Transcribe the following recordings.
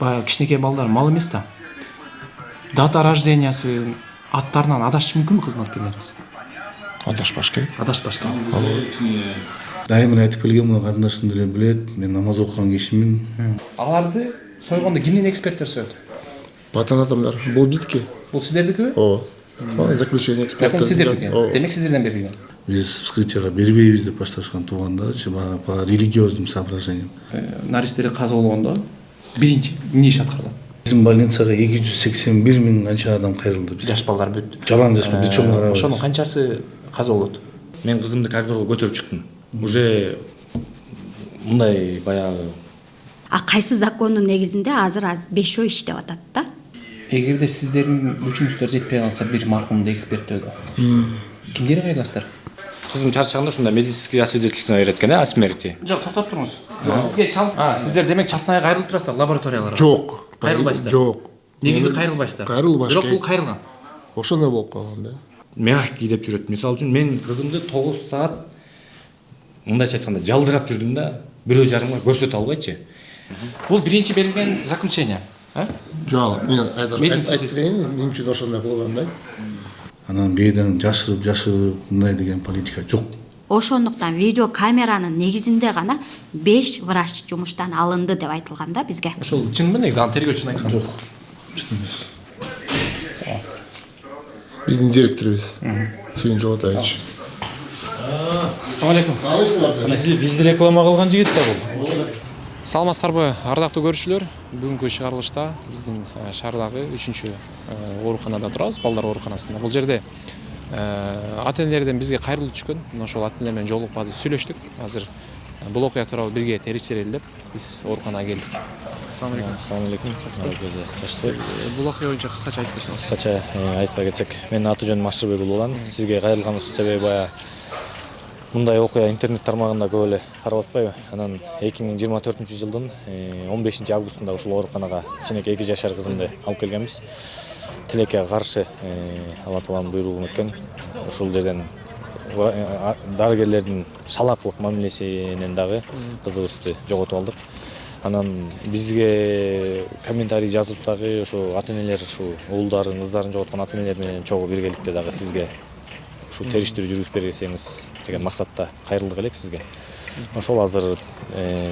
баягы кичинекей балдар мал эмес да. Дата рождениясы, аттарынан адашышы мүмкүнбү кызматкерлериңиз? Адашпаш керек. Адашпаш керек. Дайым айтып келген, мына карындашым деле билет, мен намаз окуган кишимин. Аларды сойгондо кимдин эксперттер соет? Батан адамдар. Бул биздики. Бул сиздердикиби? Ооба. Заключение эксперта. Бул сиздердики. Демек сиздерден берилген. Биз вскрытияга бербейбиз деп башташкан туугандарычы по религиозным соображениям. Наристери каза болгондо биринчи эмне иш аткарылат? Биздин больницага 281 миң канча адам кайрылды биз. Жаш балдар бүт. Жалаң жаш дичон карабыз. Ошонун канчасы каза болот? Мен кызымды коридорго көтөрүп чыктым. Уже мындай баягы. Кайсы закондун негизинде азыр 5 ой иштеп атат да. Эгерде сиздердин күчүңүздөр жетпей калса бир маркумду эксперттөөдө. Кимдерге кайрыласыздар? Кызым чарчаганда ушундай медицинский освидетельство берет экен, о смерти. Жок, токтоп туруңуз. Сизге сиздер демек частная кайрылып турасыздар лабораторияларга? Жок. Кайрылбайсыздар. Жок. Негизи кайрылбайсыздар. Кайрылбаш. Бирок бул кайрылган. Ошондой болуп калган да. Мягкий деп жүрөт. Мисалы үчүн мен кызымды 9 саат мындайча айтканда жалдырап жүрдүм да, 1,5 көрсөтө албайчы. Бул биринчи берилген заключение, Жок, мен азыр Медицинский айтып берейин, мен үчүн ошондой болгон да. Анан бээден жашырып мындай деген политика жок. Ошондуктан видео камеранын негизинде гана 5 врач жумуштан алынды деп айтылган да бизге. Ошол чынбы негизи анын тергөөчүн айткан? Жок. Чын эмес. Биздин директорубуз. Сүйүн Жолотович. Ассалам алейкум. Бизди реклама кылган жигит да бул. Саламатсыздарбы, ардактуу көрүүчүлөр? Бүгүнкү чыгарылышта биздин шаардагы 3-чү ооруканада турабыз, балдар ооруканасында. Бул жерде ата-энелерден бизге кайрылуу түшкөн. Ошол ата-энелер менен жолугуп азыр сүйлөштүк. Азыр бул окуя тууралуу бирге териштирели деп биз ооруканага келдик. Ассалам алейкум. Assalamu alaikum. Бул окуя боюнча кыскача айтып берсеңиз. Кыскача айта кетсек, менин аты жөнүм Машырбек Улуулан. Сизге кайрылганыбыздын себеби баягы мындай окуя интернет тармагында көп эле тарап атпайбы? Анан 2024-жылдын 15-августунда ушул ооруканага кичинекей 2 жашар кызымды алып келгенбиз. Тилекке каршы Алла Тааланын буйругу менен ушул жерден дарыгерлердин шалаактылык мамилесинен дагы кызыбызды жоготуп алдык. Анан бизге комментарий жазып дагы ошо ата-энелер ушу уулдарын, кыздарын жоготкон ата-энелер менен чогуу биргеликте дагы сизге ушу териштирүү жүргүзүп берсеңиз деген максатта кайрылдык элек сизге. Ошол азыр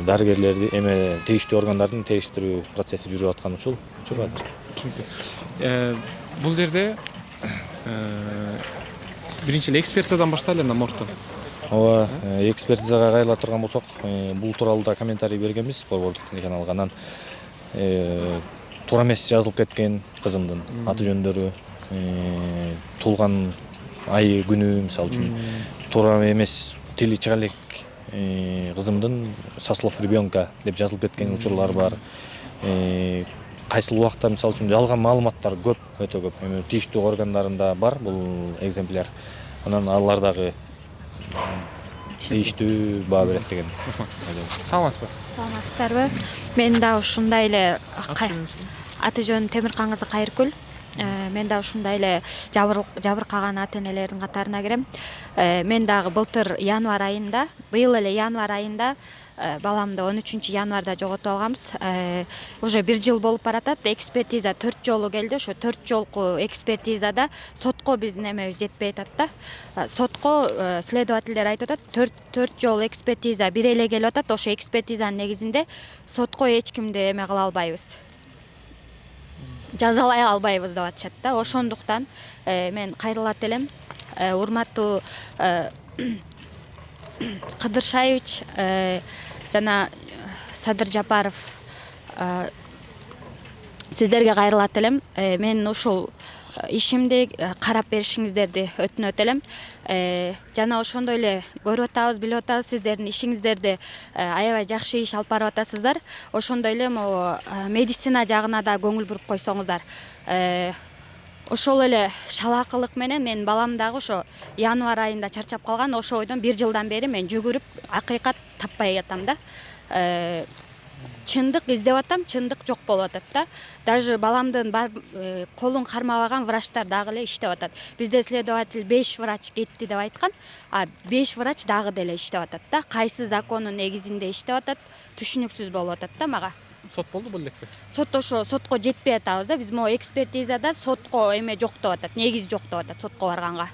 дарыгерлерди эме тийиштүү органдардын териштирүү процесси жүрүп аткан учур азыр. Бул жерде биринчи эле экспертизадан баштайлы да моргтон. Ооба, экспертизага кайрыла турган болсок, бул тууралуу да комментарий бергенбиз борбордук телеканалга. Туура эмес жазылып кеткен кызымдын аты жөндөрү, туулган айы күнү, мисалы үчүн туура эмес тили чыга элек кызымдын со слов ребенка деп жазылып кеткен учурлар бар. Кайсыл убакта мисалы үчүн жалган маалыматтар көп, өтө көп. Эми тийиштүү органдарында бар бул экземпляр. Анан алар дагы тийиштүү баа берет деген. Саламатсызбы? Саламатсыздарбы? Мен да ушундай эле аты жөнүм Темиркан кызы Кайыркүл. Мен да ушундай эле жабыркаган ата-энелердин катарына кирем. Мен дагы былтыр январь айында, быйыл эле январь айында баламды 13-январда жоготуп алганбыз. Уже 1 жыл болуп баратат. Экспертиза 4 жолу келди. Ошо 4 жолку экспертизада сотко биздин эмебиз жетпей атат да. Сотко следовательдер айтып атат, 4 жол экспертиза бир эле келип атат. Ошо экспертизанын негизинде сотко эч кимди эме кыла албайбыз. Жазалай албайбыз деп атышат да. Ошондуктан мен кайрылат элем. Урматтуу Кыдыршаевич жана Садыр Жапаров, сиздерге кайрылат элем. Мен ушул ишимди карап беришиңиздерди өтүнөт элем. Жана ошондой эле көрүп атабыз, билип атабыз, сиздердин ишиңиздерди аябай жакшы иш алып барып атасыздар. Ошондой эле могу медицина жагына да көңүл буруп койсоңуздар. Ошол эле шалаакылык менен мен балам дагы ошо январь айында чарчап калган. Ошо ойдон 1 жылдан бери мен жүгүрүп акыйкат таппай атам да. Чындык издеп атам, чындык жок болуп атат да. Даже баламдын колун кармабаган врачтар дагы эле иштеп атат. Бизде следователь 5 врач кетти деп айткан, а 5 врач дагы деле иштеп атат да. Кайсы закондун негизинде иштеп атат, түшүнүксүз болуп атат да мага. сот болду бул элекпи? Сот ошо сотко жетпей атабыз да. Биз могу экспертизада сотко эме жок деп атат, негиз жок деп атат сотко барганга.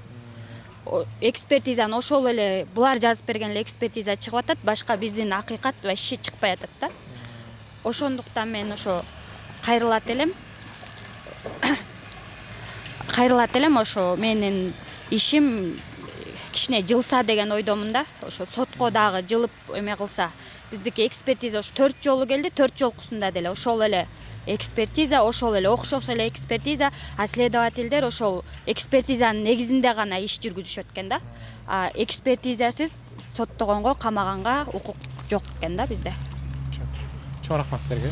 Экспертизаны ошол эле булар жазып берген эле экспертиза чыгып атат, башка биздин акыйкат вообще чыкпай атат да. Ошондуктан мен ошо кайрылат элем. Ошо менин ишим кичине жылса деген ойдомун да. Ошо сотко дагы жылып эме кылса, биздики экспертиза ошо 4 жолу келди, 4 жолкусунда деле ошол эле экспертиза, ошол эле окшош эле экспертиза, а следовательдер ошол экспертизанын негизинде гана иш жүргүзүшөт экен да. Экспертизасыз соттогонго, камаганга укук жок экен да бизде. Чоң рахмат силерге.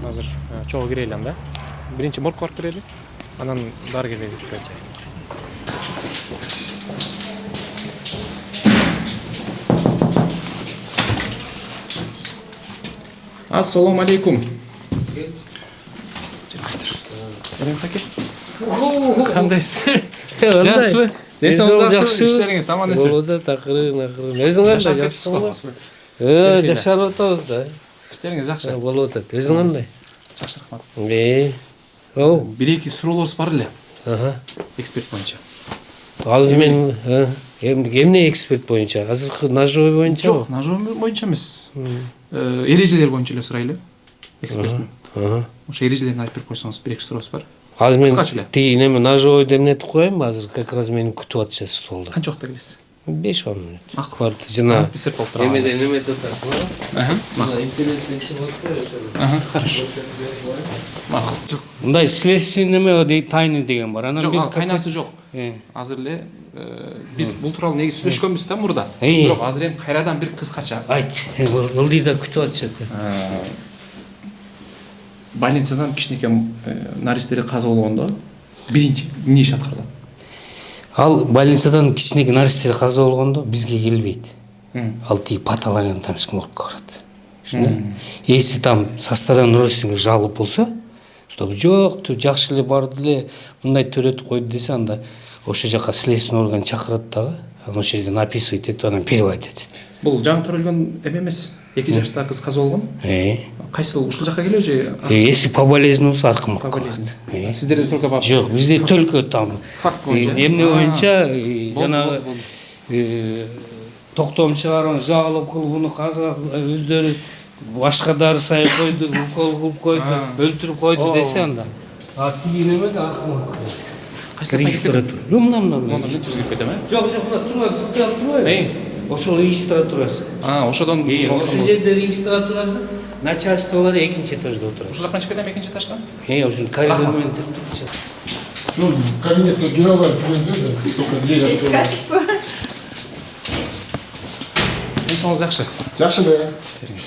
Азыр чогуу кирели анда. Биринчи моргко барып кирели. Анан дарыгерлерге кирели. Ассаламу алейкум. Кандайсыз? Жакшыбы? Жакшы. Иштериңиз аман эсен. Болду такырын. Өзүң кандай жакшысыңбы? Жашап атабыз да. Иштериңиз жакшы. Болуп атат. Өзүң кандай? Жакшы рахмат. Оу. Бир-эки суроолорубуз бар эле. Эксперт боюнча. Азыр мен эмне эксперт боюнча? Азыркы ножовой боюнча? Жок, ножовой боюнча эмес. Эрежелер боюнча эле сурайлы. Эксперт. Ошо эрежелерин айтып берип койсоңуз, бир-эки сурообуз бар. Азыр мен тиги неме ножовойду эмнетип коеюнбу? Азыр как раз мени күтүп атышат столдо. Канча убакытта келесиз? 5-10 мүнөт. Акбар жана писип болуп турат. Эмеден эметип атасың. Интересный чыгат. Хорошо. Макул. Жок. Мындай следственный неме тайны деген бар. Анан Жок, кайнасы жок. Азыр эле биз бул тууралуу негиз сүйлөшкөнбүз да мурда. Бирок азыр эми кайрадан бир кыскача. Айт. Ылдыйда күтүп атышат. Больницадан кичинекей наристери каза болгондо биринчи эмне иш аткарылат? Ал больницадан кичинекей наристери каза болгондо бизге келбейт. Ал тиги патологоанатомический тамский моргко барат. Если там со стороны родственников жалоб болсо, чтобы жок, жакшы эле барды эле, мындай төрөтүп койду десе, анда ошол жака следственный орган чакырат дагы, анан ошол жерден описывать этип, анан переводить этет. Бул жаңы төрөлгөн эме эмес. 2 жаштагы кыз каза болгон. Кайсыл ушул жака келеби же? Если по болезни болсо аркы моргко. По болезни. Сиздерде только бар. Жок, бизде только там. Факт боюнча. Эмне боюнча жанагы токтом чыгарып, жаалып кылгууну каза өздөрү башка дары сайып койду, укол кылып койду, өлтүрүп койду десе анда. Тиги неме да аркы моргко. Кайсы регистратура? Мындан. Мындан түзүп кетем, Жок, мына турбайбы, зыптап турбайбы? Ошол регистратурасы. Ошодон ошол жерде регистратурасы, начальстволор экинчи этажда отурат. Ошол жактан чыкканда экинчи этажда? Ошо коридор менен турат. Ну, кабинетке генерал жүргөндө да, только дверь открывать. Эсиңиз жакшы. Жакшы да. Иштериңиз.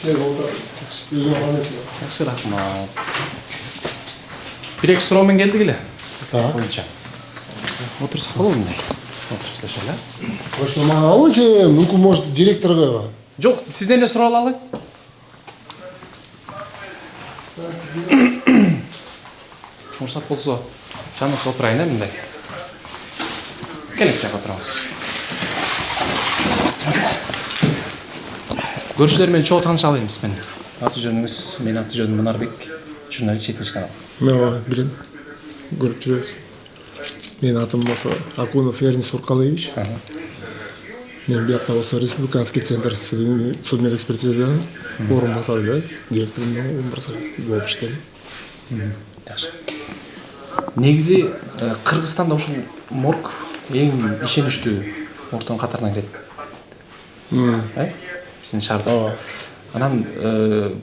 Жакшы. Өзүң кандайсың? Жакшы, рахмат. Бир-эки суроо менен келдик эле. Так. Боюнча. Отурсак болобу мындай? Отурсак ошо эле. Ошо мага алчы, мүмкүн может директорго. Жок, сизден эле суроо алалы. Уруксат болсо, чаңыз отурайын мындай. Келиңиз бияка отурабыз. Көрүүчүлөр менен чогуу тааныша алайынбыз мен. Аты жөнүңүз, менин аты жөнүм Мунарбек, журналист Четинч канал. Билем. Көрүп жүрөбүз. Менин атым болсо Акунов Эрнис Уркалевич. Мен биякта болсо Республиканский центр судебный экспертизадан орун басары да, директорунун орун басары болуп иштедим. Жакшы. Негизи Кыргызстанда ушул морг эң ишеничтүү моргдун катарына кирет. Биздин шаарда. Анан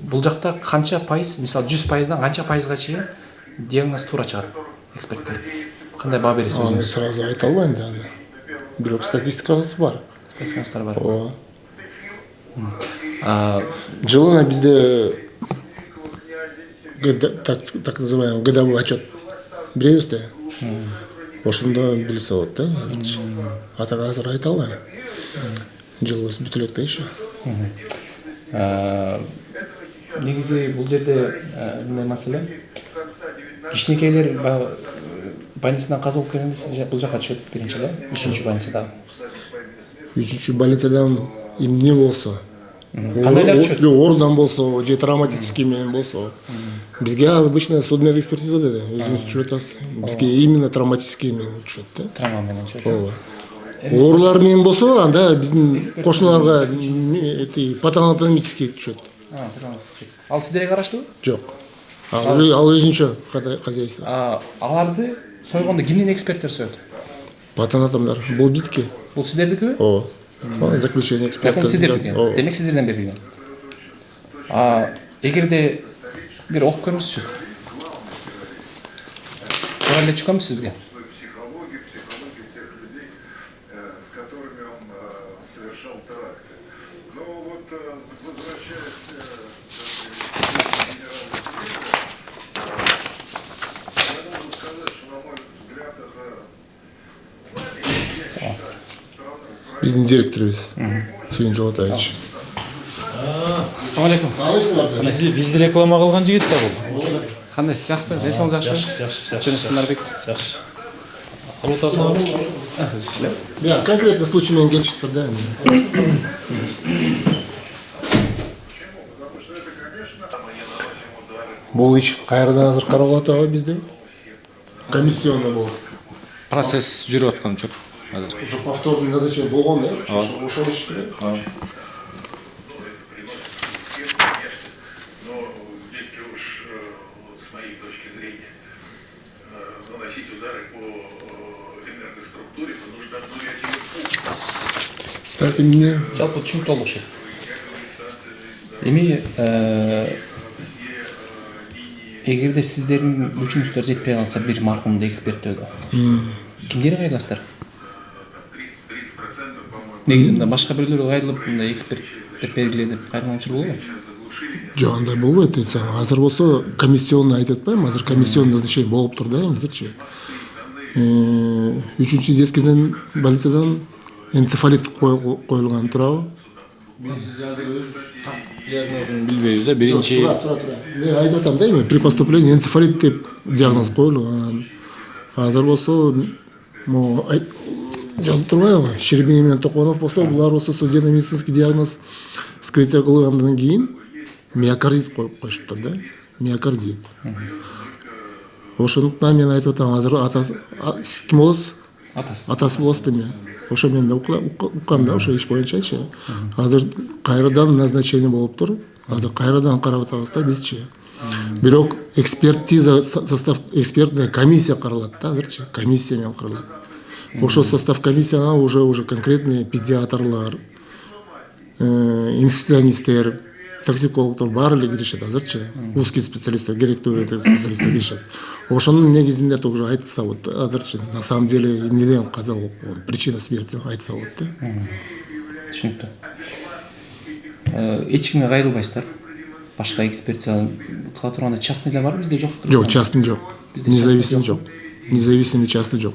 бул жакта канча пайыз, мисалы 100%дан канча пайызга чейин диагноз туура чыгат эксперттер? Кандай баа бересиз өзүңүз? Сразу айта албайм да. Бирок статистикабыз бар. Статистикаңыздар бар. Жылына бизде так называемый годовой отчет беребиз да. Ошондо билсе болот да. Атак азыр айта албайм. Жылыбыз бүтүп элек да еще. Негизи бул жерде мындай маселе. Кичинекейлер больницадан каза болуп келгенде сиз бул жака түшөт биринчи эле, 3-больницадан. 3-больницадан эмне болсо, Кандайлар түшөт? Ордан болсо же травматический менен болсо. Бизге обычно судебный экспертиза деди, өзүңүз түшүп атасыз. Бизге именно травматический менен түшөт да. Травма менен түшөт. Ооба. Оорулар менен болсо, анда биздин кошуналарга патологоанатомический түшөт. Ал сиздерге караштуу? Жок. Ал өзүнчө хозяйство. Аларды сойгондо кимдин эксперттери соет? Патологоанатомдор. Бул биздики. Бул сиздердикиби? Ооба. Заключение эксперта. Закон сиздердики. Демек сиздерден берилген. Эгерде бир окуп көрүңүзчү. Сол эле чыкканбы сизге? Биздин директорубуз Сүйүн Жолотович. Ассалам алейкум. Бизди реклама кылган жигит да бул. Кандайсыз, жакшысызбы? Ден соолугуңуз жакшыбы? Жакшы. Жөнүңүз Кунарбек. Жакшы. Алып атасыңарбы? Я конкретно случай менен келишиптир да. Бул иш кайрадан азыр каралып атабы бизде? Комиссионный болуп. Процесс жүрүп аткан жок азыр. Уже повторный назначение болгон да? Ошол иш керек. Так, эмне? Жалпы түшүнүктүү шеф. Эми эгерде сиздердин күчүңүздөр жетпей калса бир маркумду эксперттөдө. Кимдерге кайрыласыздар? Негизинде башка бирлерге кайрылып мындай эксперттер бергиле деп кайрылган болобу? Жок, андай болбойт айтсам. Азыр болсо комиссионный айтып атпайбы? Азыр комиссионный назначение болуп тур да азырчы. 3-чү детскийден больницадан энцефалит коюлган турабы? Биз азыр өз диагнозун билбейбиз да. Биринчи Мен айтып атам да, при поступлении энцефалит деп диагноз коюлган. Азыр болсо жок турбайбы? Щербинин менен Токонов болсо, булар болсо судебно медицинский диагноз вскрытие кылгандан кийин миокардит коюп коюшуптур да. Миокардит. Ошондуктан мен айтып атам, азыр атасы ким болосуз? Атасы болосуз деме. Ошо мен да уккам да, ошо иш боюнчачы. Азыр кайрадан назначение болуп тур. Азыр кайрадан карап атабыз да бизчи. Бирок экспертиза, состав экспертная комиссия каралат да азырчы. Комиссия менен каралат. Ошо состав комиссияга уже конкретный педиатрлар, инфекционисттер, токсикологдор баары эле киришет азырчы. Узкий специалисттер, керектүү специалисттер киришет. Ошонун негизинде тоже айтса болот азырчы. На самом деле эмнеден каза болгон, причина смерти айтса болот да. Түшүнүктүү. Эч кимге кайрылбайсыздар? Башка экспертиза кыла турганда частныйлар барбы бизде жок? Жок, частный жок. Независимый жок. Независимый частный жок.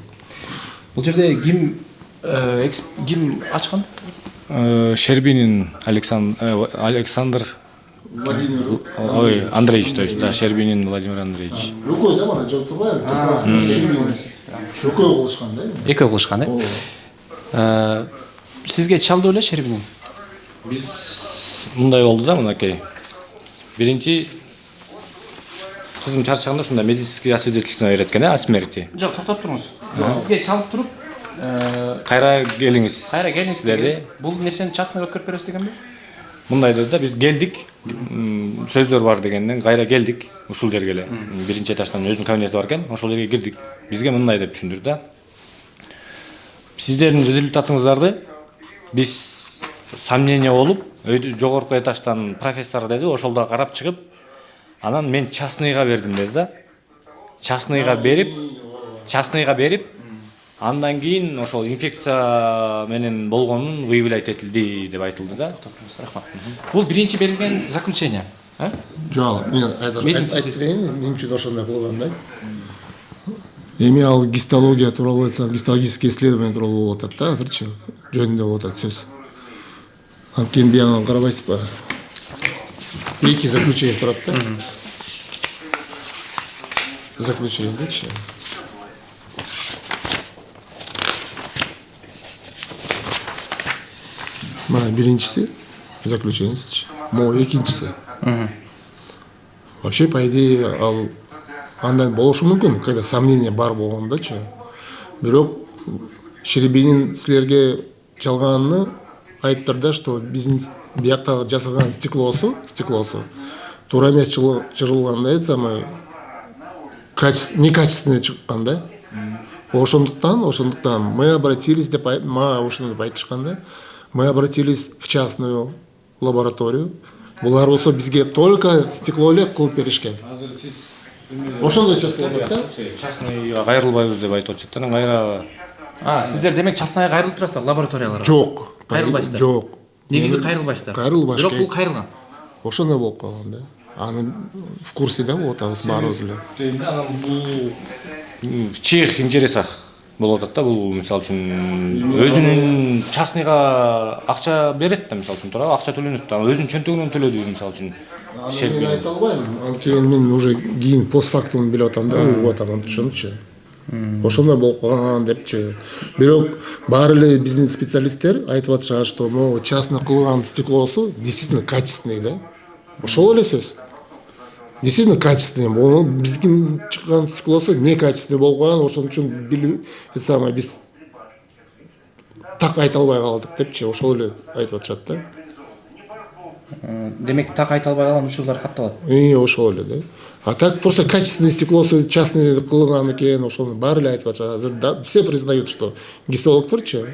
Бул жерде ким ачкан? Щербинин Александр Андреевич, то есть, да, Щербинин Владимир Андреевич. Рукой да бана жооп турбайбы? Рукой кылышкан да? Экөө кылышкан, э? Сизге чалды беле Щербинин? Биз мындай болду да, мынакей. Биринчи кызым чарчаганда ушундай медицинский освидетельство берет экен, о смерти. Жок, токтоп туруңуз. Сизге чалып туруп, кайра келиңиз. Кайра келиңиз деди. Бул нерсени частныйга өткөрүп бересиз дегенби? Мындай да биз келдик. Сөздөр бар дегенден кайра келдик ушул жерге эле. Биринчи этаждан өзүнүн кабинети бар экен, ошол жерге кирдик. Бизге мындай деп түшүндүр да. Сиздердин результатыңыздарды биз сомнение болуп, өйдү жогорку этаждан профессор деди, ошолдо карап чыгып, анан мен частныйга бердим деди да. Частныйга берип, андан кийин ошол инфекция менен болгонун выявлять этилди деп айтылды да. Рахмат. Бул биринчи берилген заключение, а? Жок, мен азыр айтып берейин, мен үчүн ошондой болгон да. Эми ал гистология тууралуу айтсам, гистологический исследование тууралуу болуп атат да, азырчы жөнүндө болуп атат сөз. Анткени биягынан карабайсызбы? Эки заключение турат да. Заключение дечи. Мына биринчиси заключениясычы. Могу экинчиси. Вообще, по идее, ал андай болушу мүмкүн, когда сомнение бар болгондочу. Бирок Шеребинин силерге жалганын айтыптыр да, что биздин биякта жасалган стеклосу туура эмес чыгылган да, самый некачественный чыккан да. Ошондуктан мы обратились деп ошону деп айтышкан да. Мы обратились в частную лабораторию. Булар болсо бизге только стекло эле кылып беришкен. Ошондой сөз болуп атат. Частныйга кайрылбайбыз деп айтып атышат. Анан кайра Сиздер демек частныйга кайрылып турасыздар лабораторияларга? Жок. Кайрылбайсыздар. Жок. Негизи кайрылбайсыздар. Кайрылбайсыздар. Бирок бул кайрылган. Ошондой болуп калган да. Аны в курсе да болуп атабыз баарыбыз эле. анан бул в чьих интересах болуп атат да, бул мисалы үчүн өзүнүн частныйга акча берет да, мисалы үчүн туура, акча төлөнөт да, өзүнүн чөнтөгүнөн төлөдү мисалы үчүн. Мен айта албайм. Анткени мен уже кийин постфактум билип атам да, угуп атам ошончу. Ошондой болуп калган депчи. Бирок баары эле биздин специалисттер айтып атышат, что могу частный кылган стеклосу действительно качественный да. Ошол эле сөз. Действительно качественный. Бул биздин чыккан стеклосу некачественный болуп калган, ошон үчүн биз так айта албай калдык депчи. Ошол эле айтып атышат да. Демек так айта албай калган учурлар катталат. Ошол эле да. А так просто качественный стеклосу частный кылган экен, ошону баары эле айтып атышат. Все признают, что гистологторчу,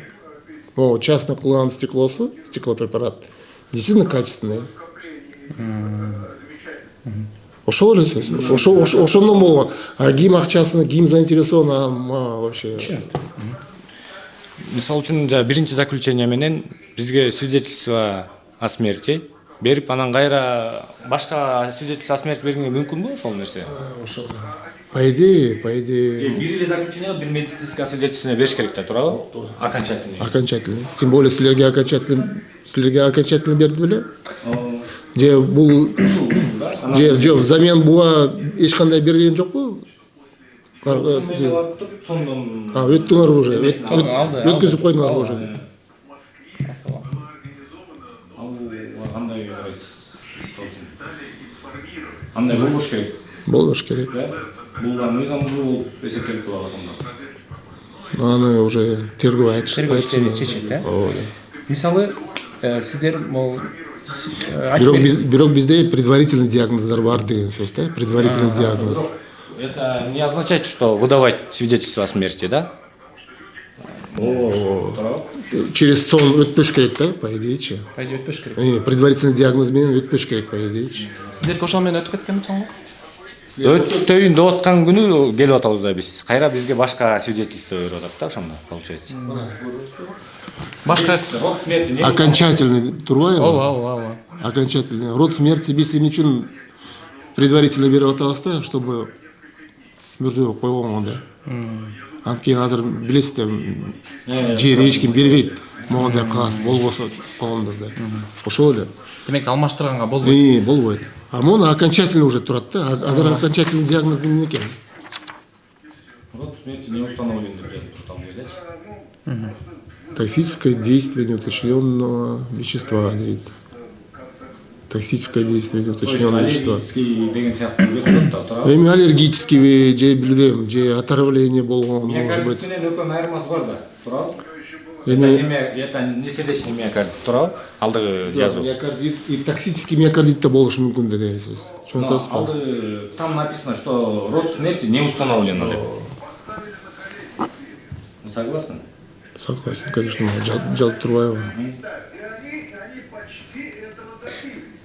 частный кылган стеклосу, стеклопрепарат действительно качественный. Ошол эле сөз. Ошондон болгон. А ким акчасына, ким заинтересован вообще. Мисалы үчүн биринчи заключение менен бизге свидетельство о смерти берип, анан кайра башка свидетельство о смерти бергенге мүмкүнбү ошол нерсе? По идее. Бир эле заключение, бир медицинское свидетельство бериш керек да, туурабы? Окончательный. Тем более силерге окончательный берди беле? Же бул же взамен буга эч кандай берген жокпу? Өттүңөр уже. Өткүзүп койдуңар уже. Кандай болуш керек? Болуш керек. Бул өз амалы болуп эсептелип турат ошондо. Аны уже тергөө айтсын. Чечет, да? Мисалы, сиздер могу Бирок бизде предварительный диагноздар бар деген сөз да, предварительный диагноз. Это не означает, что выдавать свидетельство о смерти, да? Через сон өтпөш керек да, по идее. По идее өтпөш керек. Предварительный диагноз менен өтпөш керек, по идее. Сиздер ошол менен өтүп кеткенсиңби? Өтөйүн деп аткан күнү келип атабыз да биз. Кайра бизге башка свидетельство берип атат да, ошондо получается. Башка окончательный турбайбы? Ооба. Окончательный. Род смерти биз эмне үчүн предварительно берип атабыз да, чтобы мүрзө койгонго да. Анткени азыр билесиздер, жер эч ким бербейт. Моундай кагаз болбосо колунда да. Ошол эле. Демек алмаштырганга болбойт. Болбойт. А мону окончательно уже турат да. Азыр окончательный диагноз эмне экен? Род смерти не установлен деп жазып турат ал жердечи. Токсическое действие неуточненного вещества дейт. Токсическое действие неуточненного вещества. Эми аллергический же билбейм, же отравление болгон, может быть. Айырмасы бар да, туурабы? Это не сердечный миокардит, туурабы? Алдыгы жазуу. Миокардит и токсический миокардит да болушу мүмкүн деген сөз. Түшүнөсүзбү? Алды там написано, что род смерти не установлен деп. Согласны? Согласен, конечно, жалып турбайбы.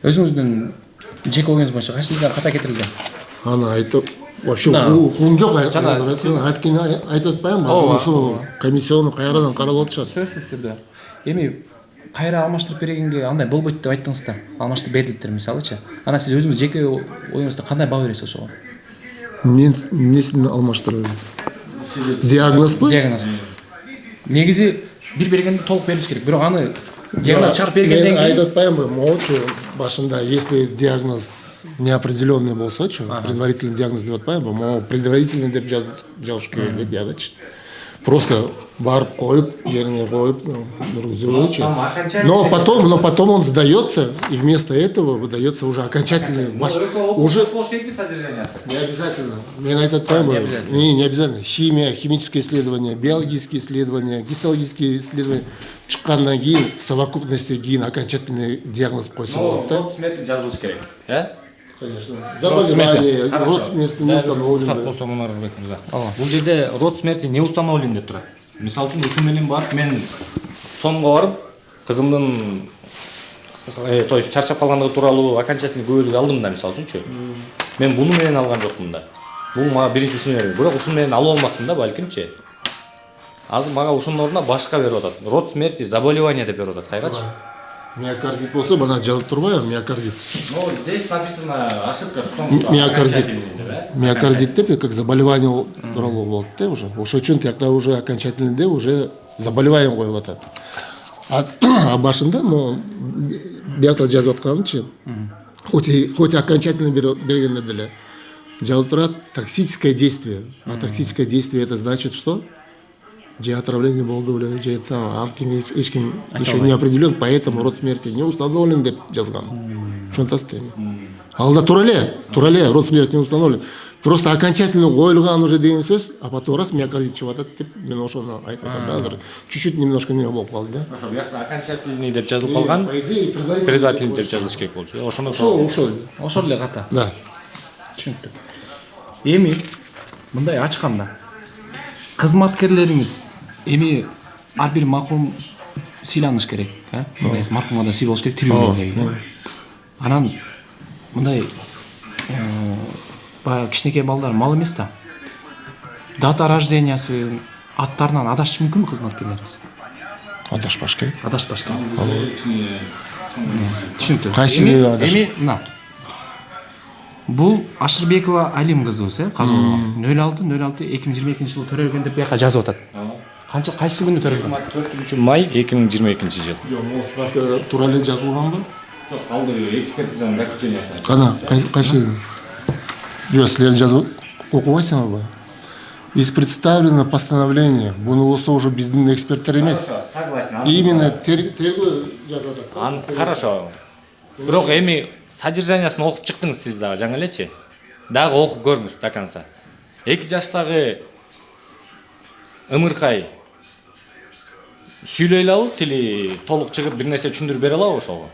Өзүңүздүн жеке оюңуз боюнча кайсы жылдар ката кетирилген? Аны айтып, вообще укугум жок. Айткени айтып атпаймынбы? Ошо комиссиону кайрадан карап атышат. Сөзсүз түрдө. Эми кайра алмаштырып бергенге андай болбойт деп айттыңыз да. Алмаштырып бердилиптир мисалычы. Анан сиз өзүңүз жеке оюңузда кандай баа бересиз ошого? Мен эмнесин алмаштырып берем? Диагнозбу? Диагноз. Негизи бир бергенде толук берилиш керек. Бирок аны диагноз чыгарып бергенден кийин мен айтып атпаймынбы? Могучу башында, если диагноз неопределенный болсочу, предварительный диагноз деп атпаймынбы? Могу предварительный деп жазыш керек деп ядачы. просто барып коюп жерине коюп жүргүзө болчу. Но потом он сдается, и вместо этого выдается уже окончательный уже не обязательно. Мен айтып атпаймынбы? Не обязательно. Химия, химические исследования, биологические исследования, гистологические исследования чыккандан кийин в совокупности кийин окончательный диагноз койсо болот да. Род смерти жазылыш керек, э? Конечно. Заболевание, род смерти не установлен. Бул жерде род смерти не установлен деп турат. Мисалы үчүн ушун менен барып мен сомго барып кызымдын то есть чарчап калгандыгы тууралуу окончательный күбөлүк алдым да, мисалы үчүнчү. Мен буну менен алган жокмун да. Бул мага биринчи ушун берди. Бирок ушун менен алып алмакмын да балкимчи. Азыр мага ушунун ордуна башка берип атат. Род смерти заболевание деп берип атат. Кайрачы? Миокардит болсо мына жазып турбайбы миокардит. Ну, здесь написано ошибка в том, Миокардит. Миокардит деп как заболевание тууралуу болот да уже. Ошол үчүн тиякта уже окончательный деп уже заболевание коюп атат. А башында могу биякта жазып атканымчы, хоть окончательно бергенде деле жазып турат токсическое действие. А токсическое действие это значит что? Же отравление болду беле, же ал эч ким еще не определен, поэтому род смерти не установлен деп жазган. Ошонтасыз эми. Алда тура эле род смерти не установлен. Просто окончательно коюлган уже деген сөз, а потом раз миокардит чыгып атат деп мен ошону айтып атам да азыр. Чуть-чуть немножко не болуп калды да. Ошо биякта окончательный деп жазылып калган, предварительный деп жазылыш керек болчу. Ошол эле ката. Да. Түшүнүктүү. Эми мындай ачканда кызматкерлериңиз эми ар бир макулум сыйланыш керек, маркумга да сый болуш керек, тирүү керек. Анан мындай баягы кичинекей балдар мал эмес да. Дата рождениясы, аттарынан адашыш мүмкүнбү кызматкерлериңиз? Адашпаш керек. Адашпаш керек. Түшүнүктүү. Кайсы эми мына бул Ашырбекова Алим кызыбыз, Казылова. 06-06-2022-жылы төрөлгөн деп бияка жазып атат. Кайсы күнү төрөлгөн? 4-май 2022-жыл. Жок, могу справка туура эле жазылганбы? Жок, алды экспертизанын заключениясы. Кана, кайсы? Жок, силер жазып окубайсыңарбы? Из представлено постановление. Буну болсо уже биздин эксперттер эмес. Согласен. Именно тергөө жазып атат. Хорошо. Бирок эми содержаниясын окуп чыктыңыз сиз дагы жаңы элечи. Дагы окуп көрүңүз до конца. 2 жаштагы ымыркай сүйлөй алабы, тили толук чыгып бир нерсе түшүндүрүп бере алабы ошого?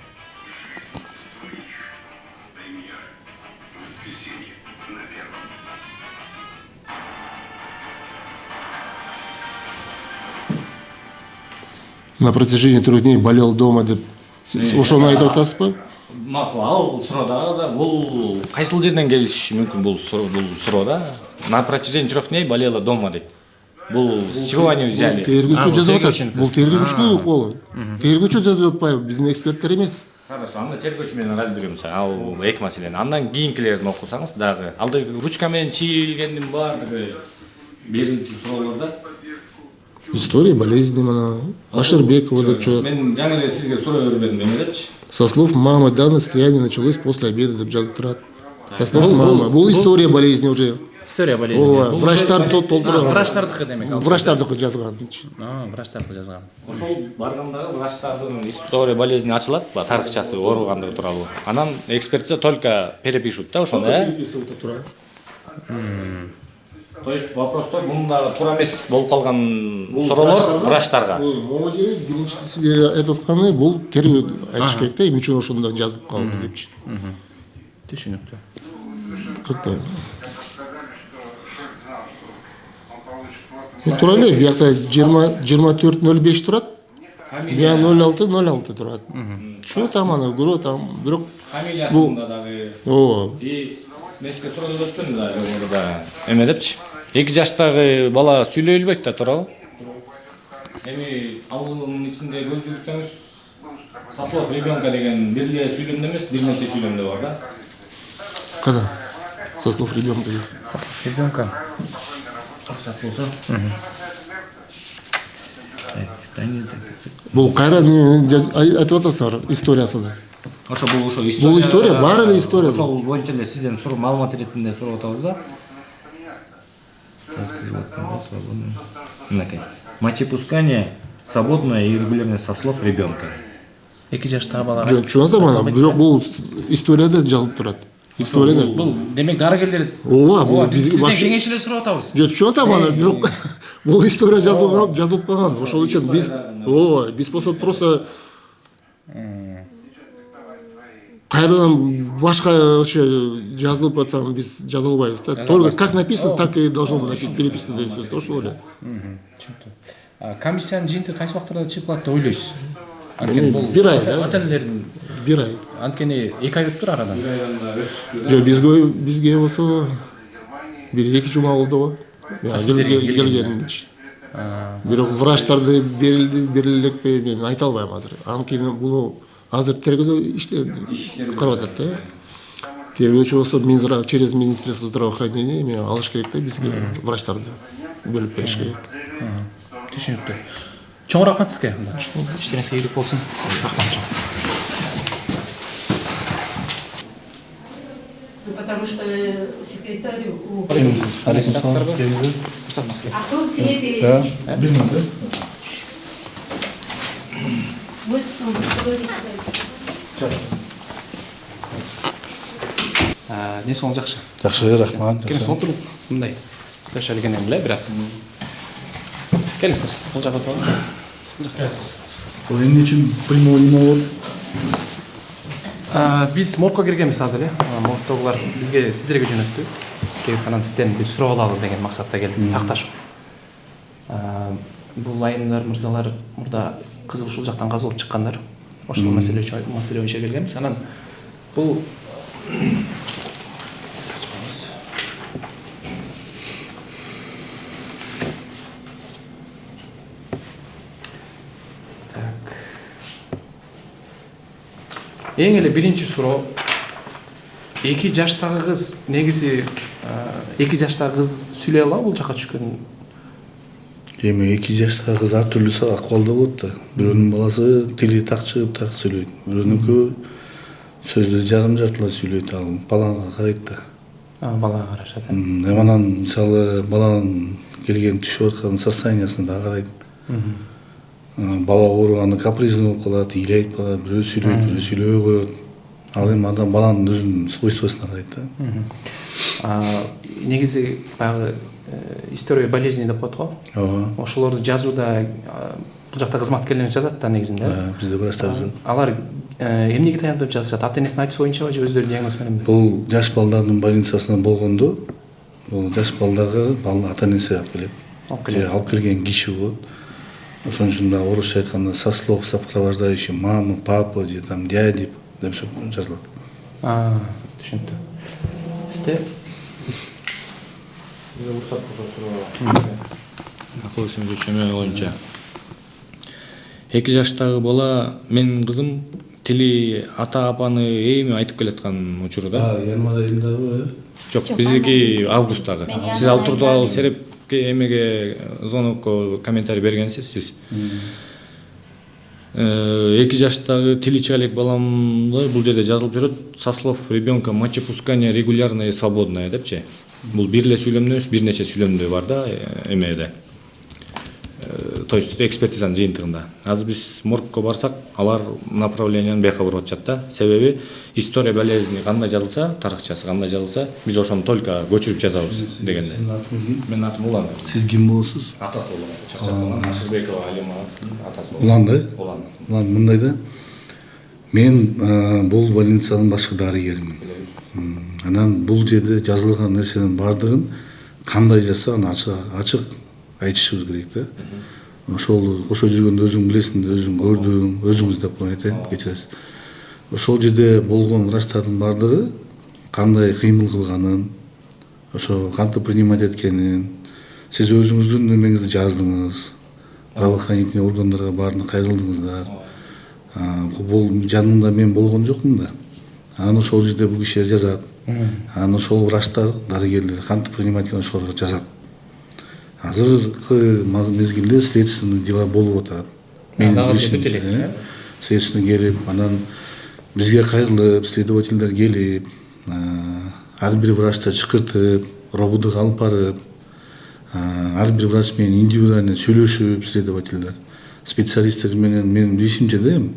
На протяжении 3 дней болел дома деп ошону айтып атасызбы? Макул, ал суроодагы да бул кайсыл жерден келиши мүмкүн бул суроо да. На протяжении 3 дней болела дома дейт. Бул с чего они взяли? Тергөөчү жазып атат. Бул тергөөчүнүн колу. Тергөөчү жазып атпайбы, биздин эксперттер эмес. Хорошо, анда тергөөчү менен разберемся. Ал эки маселени. Андан кийинкилерин окусаңыз дагы. Алды ручка менен чийилгендин баардыгы берүүчү суроолордо. История болезни мына Ашырбекова деп чыгат. Мен жаңы эле сизге суроо бербедим эмелечи. Со слов мамы данное состояние началось после обеда деп жазып турат. Со слов мамы. Бул история болезни уже. История болезни. Врачтар толтурган. Врачтардыкы демек. Врачтардыкы жазган. Врачтардыкы жазган. Ошол баргандагы врачтардын история болезни ачылат, тарыхчасы ооругандыгы тууралуу. Анан экспертиза только перепишут да ошону, То есть вопростор мында туура эмес болуп калган суроолор врачтарга. Могу жерде биринчи силер айтып атканы бул тергөө айтыш керек да, эмне үчүн ошондо жазып калды депчи. Түшүнүктүү. Как-то туура эле биякта 24:05 турат. Бия 06:06 турат. Чоо там аны көрөт там, бирок фамилиясында дагы. И меске суроо өткөн да жогоруда. Эме депчи. 2 жаштагы бала сүйлөй албайт да, туурабы? Эми алынын ичинде көз жүгүрсөңүз Сослов ребенка деген бир эле сүйлөмдө эмес, бир нече сүйлөмдө бар да. Када? Сослов ребенка. Сослов ребенка. Рұқсат болса. Бул кайра айтып атасыздар историясыны. Ошо бул история. Бул история бар эле история. Ошол боюнча эле сизден маалымат иретинде сурап атабыз да. Мынакей. Мочепускание свободное и регулярное со слов ребенка. 2 жаштагы бала. Жөн түшүнүп атам аны, бирок бул историяда жазылып турат. Историяда. Бул демек дарыгерлер. Ооба, бул бизге Сизден вообще кеңешелер сурап атабыз. жөн түшүнүп атам аны, бирок бул история жазылып калган. Ошол үчүн биз ооба, биз болсо просто кайрадан башка ошо жазылып атсаң биз жаза албайбыз да. Только как написано, так и должно быть написано, переписано деген сөз. Ошол эле. Түшүнүктүү. Комиссиянын жыйынтыгы кайсы убактарда чыгып калат деп ойлойсуз? Анткени бул бир ай да. ата-энелердин Бир ай. анткени 2 ай өтүптүр арадан. Жок, бизге болсо бир 2 жума болду го. Келген. Бирок врачтарды берилди, берилекпи, мен айта албайм азыр. Анткени бул азыр тергөө карап атат да. Тергөөчү болсо Минздрав через Министерство здравоохранения эме алыш керек да, бизге врачтарды бөлүп бериш керек. Түшүнүктүү. Чоң рахмат сизге. Иштериңизге ийгилик болсун. Потому что секретарь... А кто сидит? Да, bilmem de. Вот он говорит. Не соң жакшы. Жакшы, рахмат. Келиңиз отуруп мындай слушалгенен эле бир аз. Келиңиздер, сиз кыл жакка отуруңуз. Бул жакка отуруңуз. Ой, эмне үчүн прямой нема болду? Биз моргко киргенбиз азыр, моргтогулар бизге сиздерге жөнөттү. Келип анан сизден бир сурап алалы деген максатта келдик, такташып. Бул айымдар, мырзалар мурда кызыл ушул жактан казылып чыккандар. Ошол маселе боюнча келгенбиз. Анан бул эң эле биринчи суроо, 2 жаштагы кыз негизи 2 жаштагы кыз сүйлөй алабы бул жака түшкөн? Эми 2 жаштагы кыз ар түрлүү акыбалда болот да. Бирөөнүн баласы тили так чыгып так сүйлөйт. Бирөөнүкү сөздү жарым-жартылай сүйлөйт, ал балага карайт да. Балага карашат. Эми анан мисалы баланын келген түшүп аткан состояниясына да карайт. Бала ооруганда капризный болуп калат, ыйлайт бала, бирөө сүйлөйт, бирөө сүйлөбөй коет. Ал эми адам баланын өзүнүн свойствосуна карайт да. Негизи баягы история болезни деп коет го. Ооба. Ошолорду жазууда бул жакта кызматкерлер жазат да негизинде. Бизде врачтар жазат. Алар эмнеге таянып жазышат? Ата-энесинин айтышы боюнчабы же өздөрү диагноз мененби? Бул жаш балдардын больницасына болгондо, бул жаш балдарга ата-энеси алып келет. Же алып келген киши болот. Ошон үчүн да орусча айтканда со слов сопровождающий мамы, папы, же там дяди деп жазылат. Түшүнүктүү. Сизде Акыл эсиме көчөмө боюнча 2 жаштагы бала, менин кызым тили ата апаны эми айтып келаткан учуру да. Январь айындагы, Жок, биздики августтагы. Сиз ал турдуу серепке эмеге звонокко комментарий бергенсиз сиз. 2 жаштагы тили чыга элек баламды бул жерде жазылып жүрөт. Со слов ребенка мочепускание регулярное и свободное депчи. Бул бир эле сүйлөмдө эмес, бир нече сүйлөмдө бар да эмеде. То есть экспертизанын жыйынтыгында. Азыр биз моргко барсак, алар направленияны бияка буруп атышат да. Себеби история болезни кандай жазылса, тарыхчасы кандай жазылса, биз ошону только көчүрүп жазабыз дегенде. Менин атым Улан. Сиз ким болосуз? Атасы Улан. Чачакулан, Ашырбекова Алима атасы Улан да? Улан. Улан мындай да. Мен бул больницанын башкы дарыгермин. Анан бул жерде жазылган нерсенин бардыгын кандай жазса аны ачык айтышыбыз керек да. Ошол кошо жүргөндө өзүң билесиң, өзүң көрдүң, өзүңүз деп айтайын, кечиресиз. Ошол жерде болгон врачтардын бардыгы кандай кыймыл кылганын, ошо кантип принимать эткенин, сиз өзүңүздүн немеңизди жаздыңыз, правоохранительный органдарга баарына кайрылдыңыздар. Бул жанымда мен болгон жокмун да. Аны ошол жерде бул кишилер жазат. Аны ошол врачтар, дарыгерлер кантип принимать эткенин ошолор жазат. Азыркы мезгилде следственный дела болуп атат. Следственный келип, анан бизге кайрылып, следовательдер келип, ар бир врачты чакыртып, ровдуга алып барып, ар бир врач менен индивидуально сүйлөшүп, следовательдер специалисттер менен менин билишимче да эми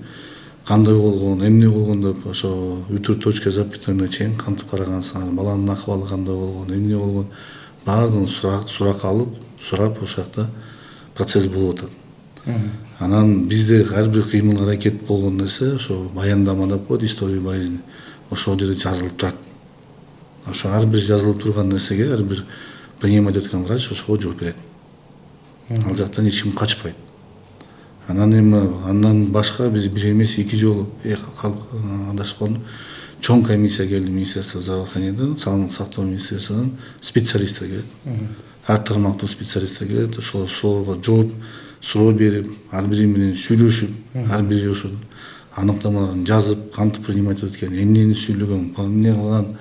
кандай болгон, эмне болгон деп ошо үтүр точка запитанына чейин кантип карагансыңар, баланын акыбалы кандай болгон, эмне болгон баардыгын сурак алып, сурап ошол жакта процесс болуп атат. Анан бизде ар бир кыймыл аракет болгон нерсе ошо баяндама деп коет, история болезни. Ошол жерде жазылып турат. Ошо ар бир жазылып турган нерсеге ар бир принимать эткен врач ошого жооп берет. Ал жактан эч ким качпайт. Анан эми андан башка биз бир эмес эки жолу адашып калдым. Чоң комиссия келди Министерство здравоохраненияден, саламаттык сактоо министерствосунан специалисттер келет. Ар тармактуу специалисттер келет. Ошол суроого жооп суроо берип, ар бири менен сүйлөшүп, ар бири ошо аныктамаларын жазып, кантип принимать эткен, эмнени сүйлөгөн, эмне кылган,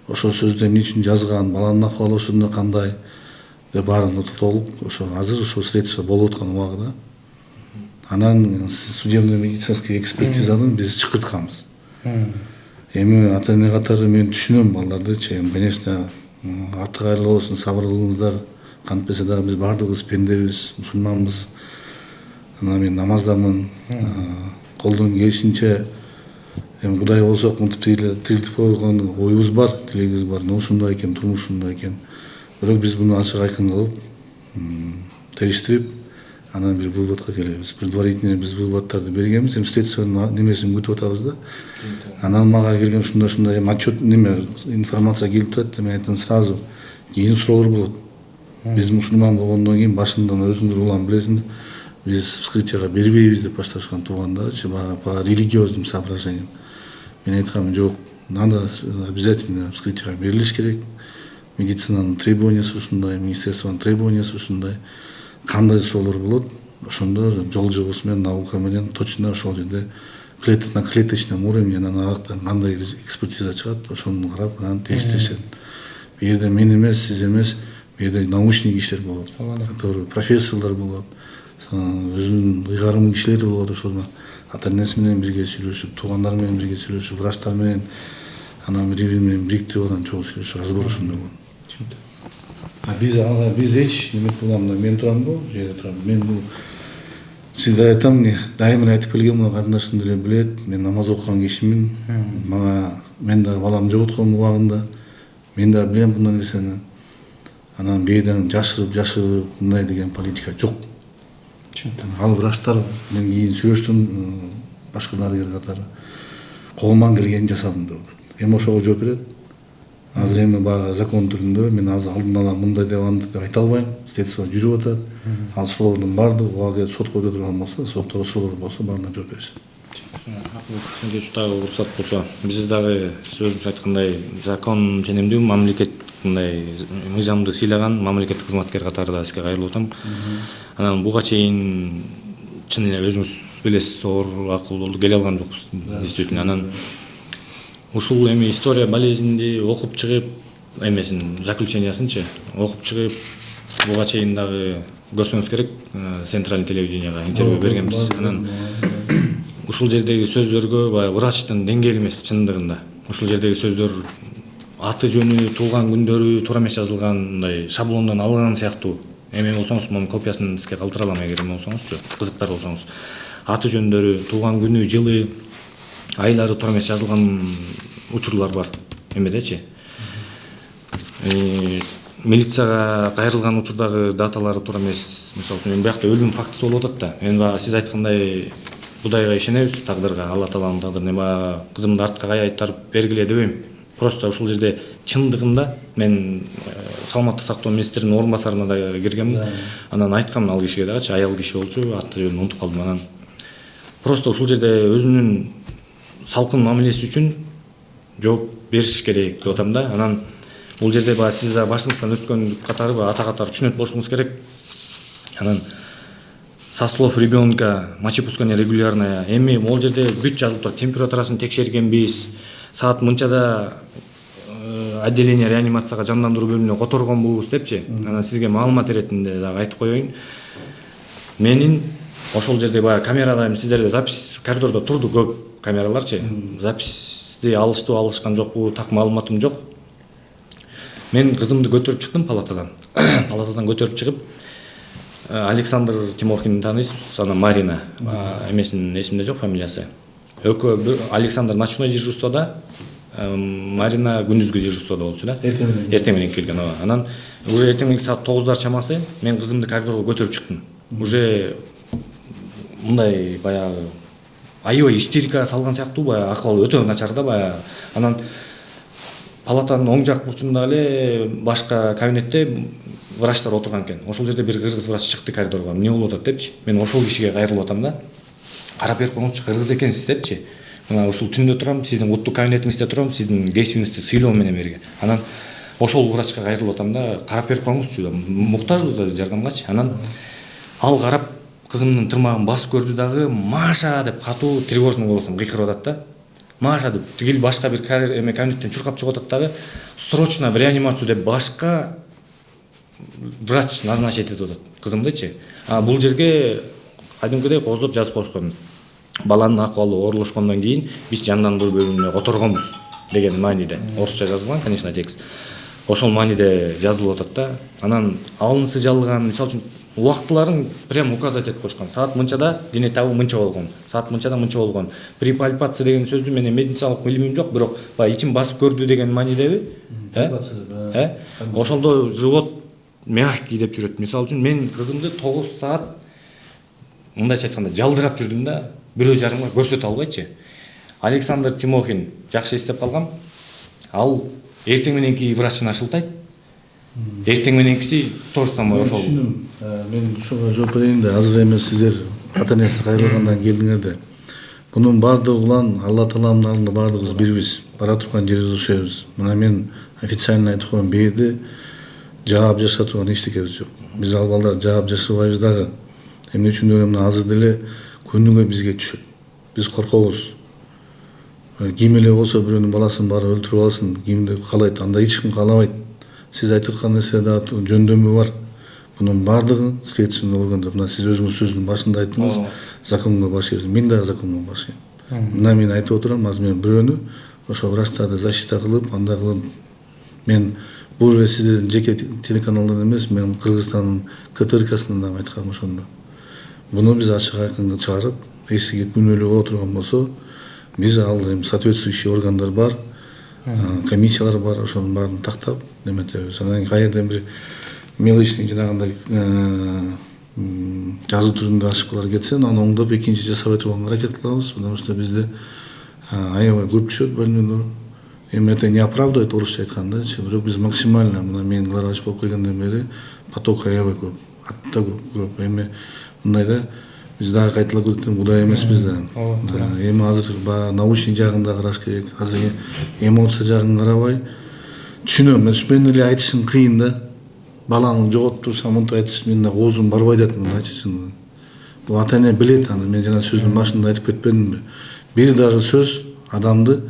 ошол сөздү эмне үчүн жазган, баланын акыбалы ошондо кандай деп баарын толук ошо азыр ошо следствие болуп аткан убагында. Анан судебно медицинский экспертизадан биз чакыртканбыз. Эми ата эне катары мен түшүнөм балдардычы, конечно, артык айрылуу болсун, сабырлылыгыңыздар. Кантпесе дагы биз баардыгыбыз пендебиз, мусулманбыз. Анан мен намаздамын. Колдон келишинче эми Кудай болсок мынтип тирилтип койгон оюбуз бар, тилегибиз бар. Но ушундай экен, турмуш ушундай экен. Бирок биз буну ачык айкын кылып, териштирип, анан бир выводко келебиз. Предварительно биз выводтарды бергенбиз, эми следствиянын немесин күтүп атабыз да. Анан мага келген ушундай эми отчет неме информация келип турат, мен айттым сразу кийин суроолор болот. Биз мусулман болгондон кийин башындан өзүңөр улам билесиңер, биз вскрытияга бербейбиз деп башташкан туугандарычы, по религиозным соображениям. Мен айткам, жок, надо обязательно вскрытияга берилиш керек. Медицинанын требованиясы ушундай, министерствонун требованиясы ушундай. Кандай суроолор болот, ошондо жол жобосу менен, наука менен точно ошол жерде на клеточном уровне анан кандай экспертиза чыгат, ошону карап анан териштиришет. Бу жерде мен эмес, сиз эмес, бу жерде научный кишилер болот, который профессорлор болот, өзүнүн ыйгарым кишилери болот, ошол ата энеси менен бирге сүйлөшүп, туугандар менен бирге сүйлөшүп, врачтар менен анан бири-бири менен бириктирип анан чогуу сүйлөшүп, разговор ошондой болот. Биз эч неме кыламда, мен турам го, жерде турам. Мен бул всегда айтам, дайыма айтып келгем, мына карындашым деле билет, мен намаз окуган кишимин. Мага мен дагы балам жоготкон убагында, мен дагы билем бундай нерсени. Анан бейден жашырып мындай деген политика жок. Ал врачтар мен кийин сүйлөштүм, башка дарыгер катары колуман келгенин жасадым деп атат. Эми ошого жооп берет. Азыр эми баягы закон түрүндө мен азыр алдын ала мындай деп антип деп айта албайм. Следствие жүрүп атат. Ал суроолордун баардыгы убага сотко өтө турган болсо, сотто суроолор болсо баарына жооп беришет. Сизге дагы уруксат болсо, биз дагы сөзүңүз айткандай закон ченемдүү мамлекет мындай мыйзамды сыйлаган мамлекеттик кызматкер катары да сизге кайрылып атам. Анан буга чейин чын эле өзүңүз билесиз, оор акылдуу келе алган жокпуз действительно. Анан ушул эми история болезнинди окуп чыгып, эмесин заключениясынчы окуп чыгып, буга чейин дагы көрсөңүз керек, центральный телевиденияга интервью бергенбиз. Анан ушул жердеги сөздөргө баягы врачтын деңгээли эмес чындыгында. Ушул жердеги сөздөр аты жөнү, туулган күндөрү туура эмес жазылган, мындай шаблондон алынган сыяктуу. Эми болсоңуз, мунун копиясын сизге калтыра алам эгер болсоңузчу, кызыктар болсоңуз. Аты жөндөрү, туулган күнү, жылы, айлары туура эмес жазылган учурлар бар эмедечи. Милицияга кайрылган учурдагы даталары туура эмес. Мисалы үчүн биякта өлүм фактысы болуп атат да. Эми сиз айткандай Кудайга ишенебиз, тагдырга, Алла Тааланын тагдырына. Эми кызымды артка кайтарып бергиле дебейм. Просто ушул жерде чындыгында мен саламаттык сактоо министринин орун басарына да киргенмин. Анан айткам ал кишиге дагычы, аял киши болчу, аты жөнүн унутуп калдым. Анан просто ушул жерде өзүнүн салкын мамилеси үчүн жооп бериш керек деп атам да. Анан бул жерде баягы сиз да башыңыздан өткөн катары ата катары түшүнөт болушуңуз керек. Анан со слов ребенка мочепускание регулярное. Эми могул жерде бүт жазылып турат, температурасын текшергенбиз, саат мынчада отделение реанимацияга жандандыруу бөлүмүнө которгонбуз депчи. Анан сизге маалымат иретинде дагы айтып коеюн. Менин ошол жерде баягы камерада эми сиздерде запись коридордо турду көп камераларчы. Записти алышты, алышкан жокпу, так маалыматым жок. Мен кызымды көтөрүп чыктым палатадан. палатадан көтөрүп чыгып Александр Тимохин таанысыз, анан Марина эмесинин эсимде жок фамилиясы. Экөө Александр ночной дежурствода, Марина күндүзгү дежурствода болчу да. Эртең менен келген. Анан уже эртең менен саат 9 чамасы мен кызымды коридорго көтөрүп чыктым. Уже мындай баягы аябай истерика салган сыяктуу, баягы акыбалы өтө начар да баягы. Анан палатанын оң жак бурчунда эле башка кабинетте врачтар отурган экен. Ошол жерде бир кыргыз врач чыкты коридорго. Эмне болуп атат депчи. Мен ошол кишиге кайрылып атам да. Карап берип коңузчу, кыргыз экенсиз депчи. Мына ушул түндө турам, сиздин уттук кабинетиңизде турам, сиздин кесибиңизди сыйлоо менен берген. Анан ошол врачка кайрылып атам да, карап берип коңузчу, муктажбыз да жардамгачы. Анан ал карап кызымдын тырмагын басып көрдү дагы, Маша деп катуу тревожный голосом кыйкырып атат да. Маша деп тигил башка бир кабинеттен чуркап чыгып атат дагы, срочно в реанимацию деп башка врач назначить этип атат кызымдычы. Бул жерге кадимкидей кооздоп жазып коюшкан. Баланын акыбалы оорлошкондон кийин биз жандандыруу бөлүмүнө которгонбуз деген мааниде. Орусча жазылган, конечно, текст. Ошол мааниде жазылып атат да. Анан алынысы жалган, мисалы үчүн убактыларын прям указать этип коюшкан. Саат мынчада дене табуу мынча болгон. Саат мынчада мынча болгон. При пальпации деген сөздү менен медициналык билимим жок, бирок баягы ичин басып көрдү деген маанидеби? Ошондо живот мягкий деп жүрөт. Мисалы үчүн мен кызымды 9 саат мындайча айтканда жалдырап жүрдүм да, 1,5 көрсөтө албайчы. Александр Тимохин жакшы эстеп калгам. Ал эртең мененки врачын ашылтайт. Эртең мененкиси тоже самое ошол. Мен ушуга жооп берейин да, азыр эми сиздер ата-энеси кайрылгандан келдиңер да. Бунун баардыгы улан Алла Тааланын алдында баардыгыбыз бирбиз, бара турган жерибиз окшойбуз. Мына мен официально айтып коеюн, бээрде жаап жашап турган эчтекебиз жок. Биз ал балдар жаап жашабайбыз дагы. Эмне үчүн мына азыр деле күнүгө бизге түшөт. Биз коркобуз. Ким эле болсо бирөөнүн баласын барып өлтүрүп алсын, кимди каалайт, анда эч ким каалабайт. Сиз айтып аткан нерсе да жөндөмү бар. Бунун баардыгы следственный органда. Мына сиз өзүңүз сөздүн башында айттыңыз, законго баш ийбиз. Мен дагы законго баш ийем. Мына мен айтып отурам, азыр мен бирөөнү ошо врачтарды защита кылып, андай кылып, мен бул эле сиздердин жеке телеканалдан эмес, мен Кыргызстандын КТРКсынан дагы айткам ошондо. Буну биз ачык айкын чыгарып, эсиге күнөөлүү отурган болсо, биз ал эми соответствующий органдар бар, комиссиялар бар, ошонун баарын тактап неметебиз. Анан кайерден бир мелочный жанагындай жазуу түрүндө ошибкалар кетсе, аны оңдоп экинчи жасабай турганга аракет кылабыз, потому что бизде аябай көп түшөт бөлмөлөр. Эми это не оправдывает орусча айтканда, бирок биз максимально, мына мен главврач болуп келгенден бери поток аябай көп, атта көп. Эми мындай да биз дагы кайталап кеткен Кудай эмеспиз да. Эми азыр научный жагын да караш керек. Азыр эмоция жагын карабай түшүнөм. Мен эле айтышым кыйын да. Баланы жоготуп турсам, мынтип айтыш мен да оозум барбай атат мына айтышым. Бул ата-эне билет аны. Мен жана сөздүн башында айтып кетпедимби? Бир дагы сөз адамды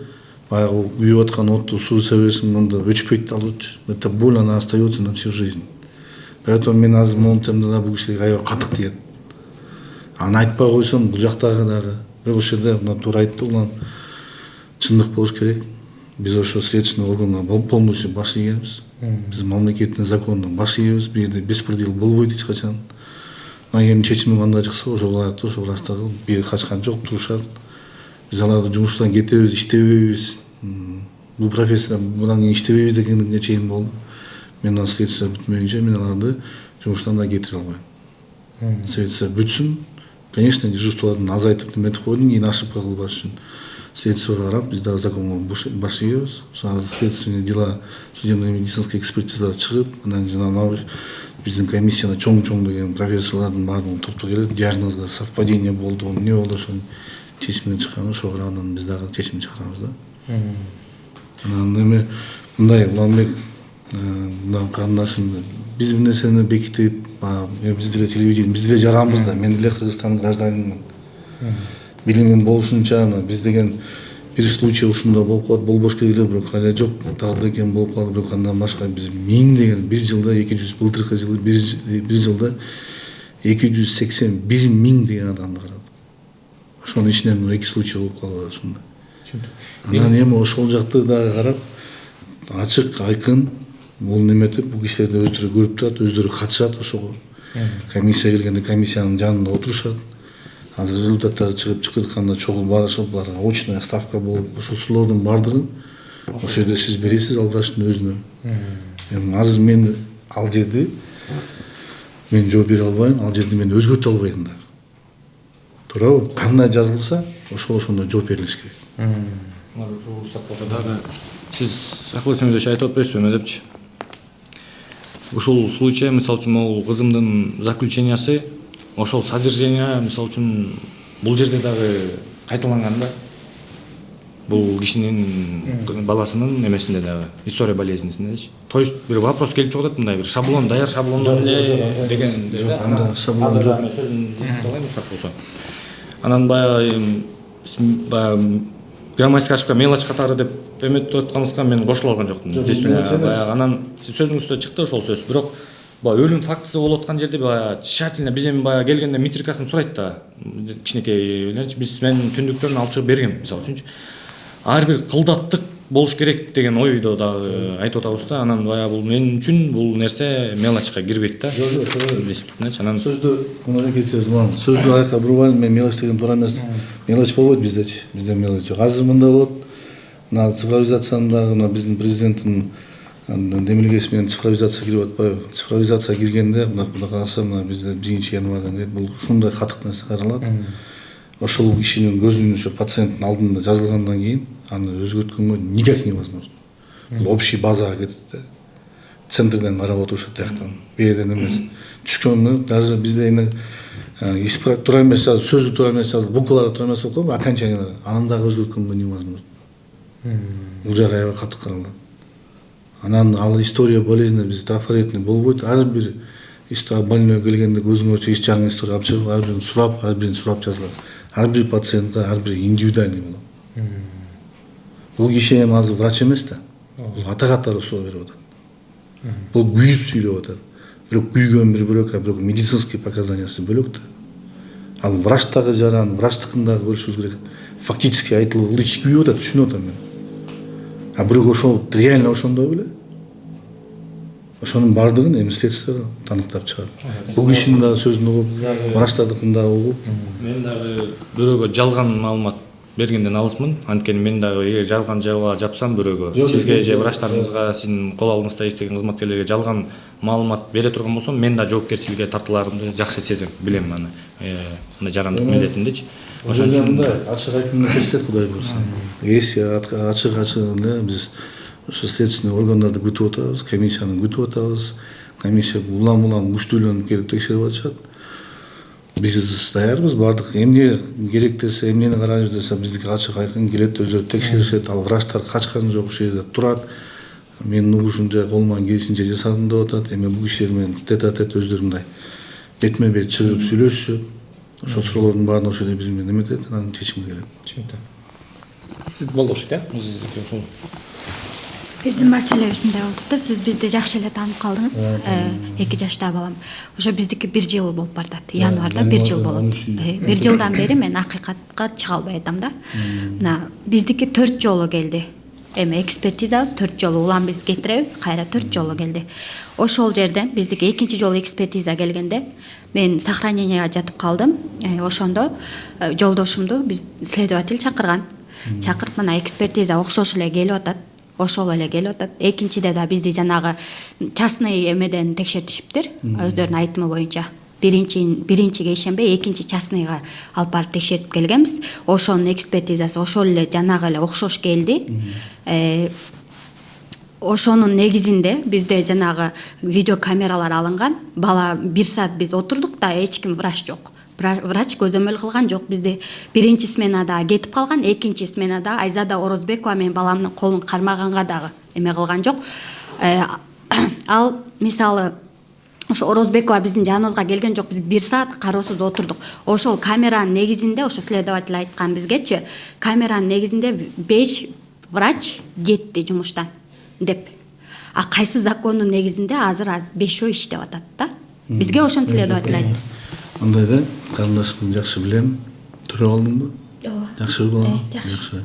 баягы күйүп аткан отту суу себесин мында өчпөйт алып, это боль она остается на всю жизнь. Поэтому мен азыр моментимде да бул кишиге аябай катык тиет. Аны айтпай койсом, бул жактагы дагы бирок ошол жерде мына туура айтты, улан чындык болуш керек. Биз ошо следственный органга полностью баш ийебиз. Биз мамлекеттин законуна баш ийебиз. Бул жерде беспредел болбойт эч качан. Мына эми чечими кандай чыкса, ошол аяктуу ошол врачтар бери качкан жок, турушат. Биз аларды жумуштан кетебиз, иштебейбиз. Бул профессия мындан кийин иштебейбиз дегенге чейин болду. Мен ал следствие бүтмөйүнчө мен аларды жумуштан да кетире албайм. Следствие бүтсүн. Конечно, дежурстволордун азайтып неметип койдум, кийин ошибка кылбаш үчүн. Следствиеге карап, биз дагы законго баш ийебиз. Ошо следственный дела, судебно-медицинский экспертизалар чыгып, анан жана биздин комиссияда чоң деген профессорлордун баардыгын топтоп келет, диагнозго совпадение болду, эмне болду, ошонун чечимин чыккан, ошого карап биз дагы чечим чыгарабыз да. Анан эми мындай Уланбек, мына карындашым, биз бир нерсени бекитип, биз деле телевидение, биз деле жаранбыз да, мен деле Кыргызстандын гражданымын. Билимим болушунча, биз деген бир случай ушунда болуп калат, болбош керек эле, бирок кайда жок, тагдыр экен болуп калды, бирок андан башка биз миңдеген, бир жылда 200, былтыркы жылы бир жылда 281 миң деген адамды карадык. Ошонун ичинен 2 случай болуп калды ушунда. Анан эми ошол жакты дагы карап, ачык, айкын бул неметип бул кишилерди өздөрү көрүп турат, өздөрү катышат ошого. Комиссия келгенде комиссиянын жанында отурушат. Азыр результаттары чыгып чыкканда чогуу барышып, буларга очная ставка болуп, ошол суроолордун баардыгын ошол жерде сиз бересиз ал врачтын өзүнө. Азыр мен ал жерде мен жооп бере албайм, ал жерде мен өзгөртө албайм да. Туурабы? Кандай жазылса, ошондой жооп берилиш керек. Уруксат болсо дагы сиз акыл эсиңизде айтып атпайсызбы эме депчи. Ушул случай, мисалы үчүн, могул кызымдын заключениясы, ошол содержание, мисалы үчүн, бул жерде дагы кайталанган да. Бул кишинин баласынын эмесинде дагы, история болезнисинде. То есть бир вопрос келип чыгып атат, мындай бир шаблон, даяр шаблондо эле деген. Анда шаблон жок. Сөзүн алайын уруксат болсо. Анан баягы громадский ошибка, мелочь катары деп эметип атканыңызга мен кошула алган жокмун. Баягы анан сөзүңүздө чыкты ошол сөз. Бирок баягы өлүм фактысы болуп аткан жерде баягы тщательно биз эми баягы келгенде метрикасын сурайт да. Кичинекей биз менин түндүктөрүн алып чыгып бергем, мисалы үчүнчү. Ар бир кылдаттык болуш керек деген ойдо дагы айтып атабыз да. Анан баягы бул мен үчүн бул нерсе мелочка кирбейт да. Анан сөздү мына кетсеңиз, мына сөздү айка бурбайм, мен мелочь деген туура эмес. Мелочь болбойт биздечи. Бизде мелочь жок. Азыр мында болот. Мына цифровизациянын мына биздин президенттин демилгеси менен цифровизация кирип атпайбы? Цифровизация киргенде мына калса мына бизде 1-январдан кийин бул ушундай катык нерсе каралат. Ошол кишинин көзүнүн ошо пациенттин алдында жазылгандан кийин аны өзгөрткөнгө никак невозможно. Бул общий базага кетет да. Центрден карап отурушат тияктан. Бээрден эмес. Түшкөндө даже бизде эми исправить туура эмес жазып, сөзү туура эмес жазып, буквалары туура эмес болуп калып, окончаниялары анын дагы өзгөрткөнгө невозможно. Бул жагы аябай катык каралат. Анан ал история болезни биз трафаретный болбойт. Ар бир больной келгенде көзүңөрчө эч жаңы история алып чыгып, ар бирин сурап жазылат. Ар бир пациентке ар бир индивидуальный болот. Бул киши эми азыр врач эмес да. Бул ата-катары суроо берип атат. Бул күйүп сүйлөп атат. Бирок күйгөн бирок, бирок медицинский показаниясы бөлөк да. Ал врачтагы жаран, врачтыкын дагы көрүшүбүз керек. Фактически айтылып, бул ич күйүп атат, түшүнүп атам мен. А бирок ошол реально ошондой беле? Ошонун баардыгын эми следствие таныктап чыгат. Бул кишинин дагы сөзүн угуп, врачтардыкын дагы угуп. Мен дагы бирөөгө жалган маалымат бергенден алысмын. Анткени мен дагы эгер жалган жала жапсам бирөөгө, сизге же врачтарыңызга, сиздин кол алдыңызда иштеген кызматкерлерге жалган маалымат бере турган болсом, мен да жоопкерчиликке тартыларымды жакшы сезем, билем аны. Мындай жарандык милдетимдичи. Ошон үчүн ачык айтымды чечтет Кудай буйрса. Эси ачык биз ошо следственный органдарды күтүп атабыз, комиссияны күтүп атабыз. Комиссия улам күчтүүлөнүп келип текшерип атышат. Биз даярбыз, бардык эмне керек десе, эмнени карайбыз десе, биздики ачык айкын келет, өздөрү текшеришет. Ал врачтар качкан жок, ошол жерде турат. Менин угушумча колуман келишинче жасадым деп атат. Эми бул кишилер менен тет-а-тет өздөрү мындай бетме-бет чыгып сүйлөшүшөт. Ошол суроолордун баарын ошол жерде биз менен эметет, анан чечимге келет. Түшүнүктүү. Сиз болдушут, э? Ошол. Биздин маселе ушундай болду да, сиз бизди жакшы эле таанып калдыңыз. 2 жаштагы балам. Ошо биздики 1 жыл болуп бардат. Январда 1 жыл болот. 1 жылдан бери мен акыйкатка чыга албай атам да. Мына биздики 4 жолу келди. Эми экспертизабыз 4 жолу улам биз кетиребиз, кайра 4 жолу келди. Ошол жерден биздики 2 жолу экспертиза келгенде мен сохраненияга жатып калдым. Ошондо жолдошумду биз следователь чакырган. Чакырып мына экспертиза окшош эле келип атат. Ошол эле келип атат. Экинчиде да бизди жанагы частный эмеден текшертишиптир. Өздөрүнүн айтымы боюнча. Биринчиге ишенбей, экинчи частныйга алып барып текшертип келгенбиз. Ошонун экспертизасы ошол эле жанагы эле окшош келди. Ошонун негизинде бизде жанагы видеокамералар алынган. Бала 1 саат биз отурдук да, эч ким врач жок. Врач көзөмөл кылган жок. Бизде биринчи сменада кетип калган, экинчи сменада Айзада Орозбекова менин баламдын колун кармаганга дагы эме кылган жок. Ал мисалы ошо Орозбекова биздин жаныбызга келген жок. Биз 1 саат кароосуз отурдук. Ошол камеранын негизинде, ошо следователь айткан бизгечи, камеранын негизинде 5 врач кетти жумуштан деп. А кайсы закондун негизинде азыр 5 иштеп атат да. Бизге ошон следователь айтты. Андай да, карындашымды жакшы билем. Төрө алдыңбы? Ооба. Жакшы балам. Жакшы.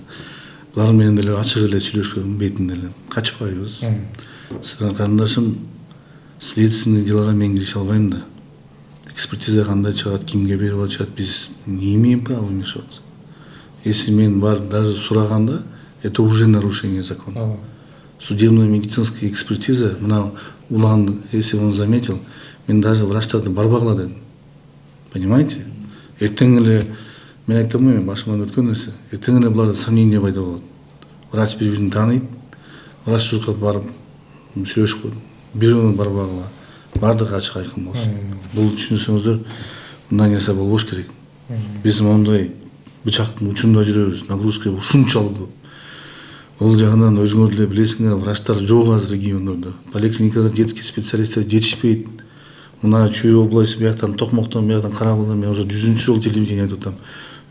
Булар менен деле ачык эле сүйлөшкөн бетинде эле. Качпайбыз. сіздің қарындашым следственный делоға мен кирише албайм да. Экспертиза кандай чыгат, кимге берип атышат, биз не имеем права вмешиваться. Если мен барып даже сураганда, это уже нарушение закона. Судебно-медицинская экспертиза, мына улан, если он заметил, мен даже врачтарды барбагыла дедим. Понимаете? Эртең эле мен айтам ғой, мен башыман өткөн нерсе. Эртең эле буларда сомнение пайда болот. Врач бири-бирин тааныйт. Врач жукка барып сүйлөшүп, бирөөнү барбагыла. Бардыгы ачык айкын болсун. Бул түшүнсөңүздөр, мындай нерсе болбош керек. Биз мондай бычактын учунда жүрөбүз, нагрузка ушунчалык көп. Ол жагынан өзүңөр деле билесиңер, врачтар жок азыр региондордо. Поликлиникада детский специалисттер жетишпейт. Мына Чүй областы бияктан, Токмоктон бияктан, Карабалдан мен уже 100-нчы жол телевидение айтып атам.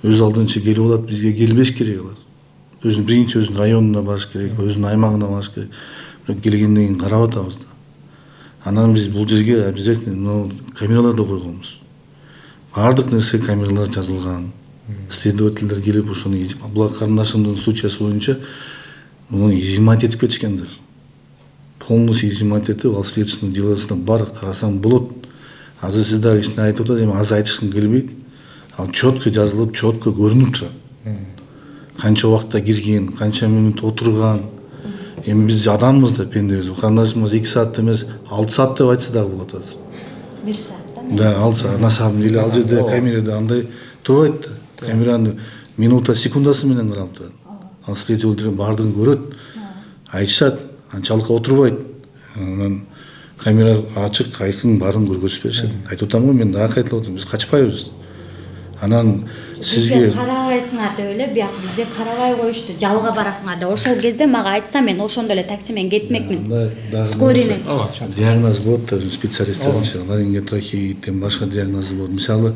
Өз алдынча келип алат, бизге келбеш керек алар. Өзүнүн биринчи өзүнүн районуна барыш керек, өзүнүн аймагына барыш керек. Бирок келгенден кийин карап атабыз да. Анан биз бул жерге обязательно камераларды койгонбуз. Бардык нерсе камералар жазылган. Следовательдер келип ошону бул карындашымдын случаясы боюнча муну изимать этип кетишкендер. Полностью изимать этип, ал следственный делосуна бар карасаң болот. Азыр сиз дагы кичине айтып атат, эми аз айтышкым келбейт. Ал четко жазылып, четко көрүнүп турат. Канча убакытта кирген, канча минут отурган. Эми биз адамбыз да, пендебиз. Карындашымыз 2 саат эмес, 6 саат деп айтса дагы болот азыр. 1 саат да? Да, 6 саат. На самом деле ал жерде камерада андай турбайт да. Камераны минута, секундасы менен каралып турат. Ал следователь бардыгын көрөт. Айтышат, анчалык отурбайт. Анан камера ачык, айкын барын көргөзүп беришет. Айтып атам го, мен дагы кайталап атам, биз качпайбыз. Анан сизге карабайсыңар деп эле, бияк бизде карабай коюшту, жалга барасыңар деп. Ошол кезде мага айтса, мен ошондо эле такси менен кетмекмин. Скорыйны. Диагноз болот да, специалисттер, ларинготрахеиттен башка диагноз болот. Мисалы,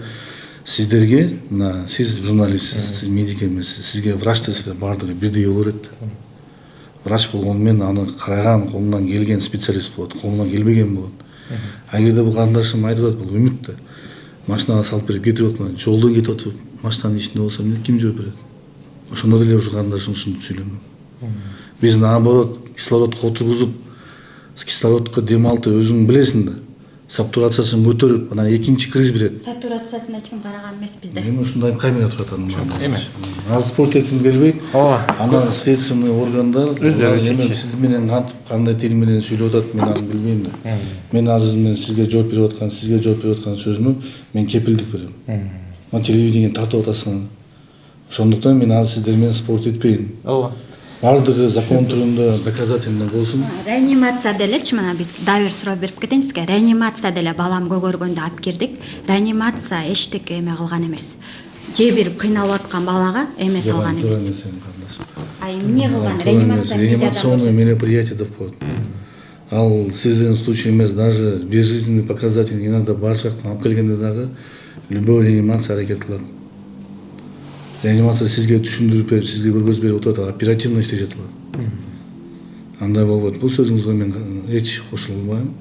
сиздерге, мына сиз журналистсиз, сиз медик эмессиз, сизге врач десе бардыгы бирдей боло берет. Врач болгону менен аны караган, колунан келген специалист болот, колунан келбеген болот. А эгерде бул карындашым айтып атат, бул үмүт да. Машинага салып берип кетип атпайбы, жолдон кетип атып, машинанын ичинде болсо эмне ким жооп берет? Ошондо деле ушу карындашым ушинтип сүйлөнмөк. Биз наоборот кислородко отургузуп, кислородко дем алты өзүң билесиң да. Сатурациясын көтөрүп, анан экинчи криз берет. Сатурациясына эч ким караган эмес бизде. Эми ушундай камера турат анын мында. Эме. Аз спорт этим келбейт. Анан следственный органдар өздөрү сиз менен кантип, кандай тил менен сүйлөп атат, мен аны билбейм да. Мен азыр мен сизге жооп берип аткан, сизге жооп берип аткан сөзүмө мен кепилдик берем. Мен телевидение тартып атасың. Ошондуктан мен азыр сиздер менен спорт этпейм. Ооба. Бардыгы закон түрүндө доказательно болсун. Реанимация делечи, мына биз дайыр суроо берип кетейин сизге. Реанимация деле балам көгөргөндө алып кирдик. Реанимация эчтеке эме кылган эмес. Же бир кыйналып аткан балага эме салган эмес. А эмне кылган? Реанимационное мероприятие деп коет. Ал сиздин случай эмес, даже безжизненный показатель иногда бар жактан алып келгенде дагы любой реанимация аракет кылат. Реанимация сизге түшүндүрүп берип, сизге көргөзүп берип отурат, оперативно иштеп жатат. Андай болбойт. Бул сөзүңүзгө мен эч кошула албайм.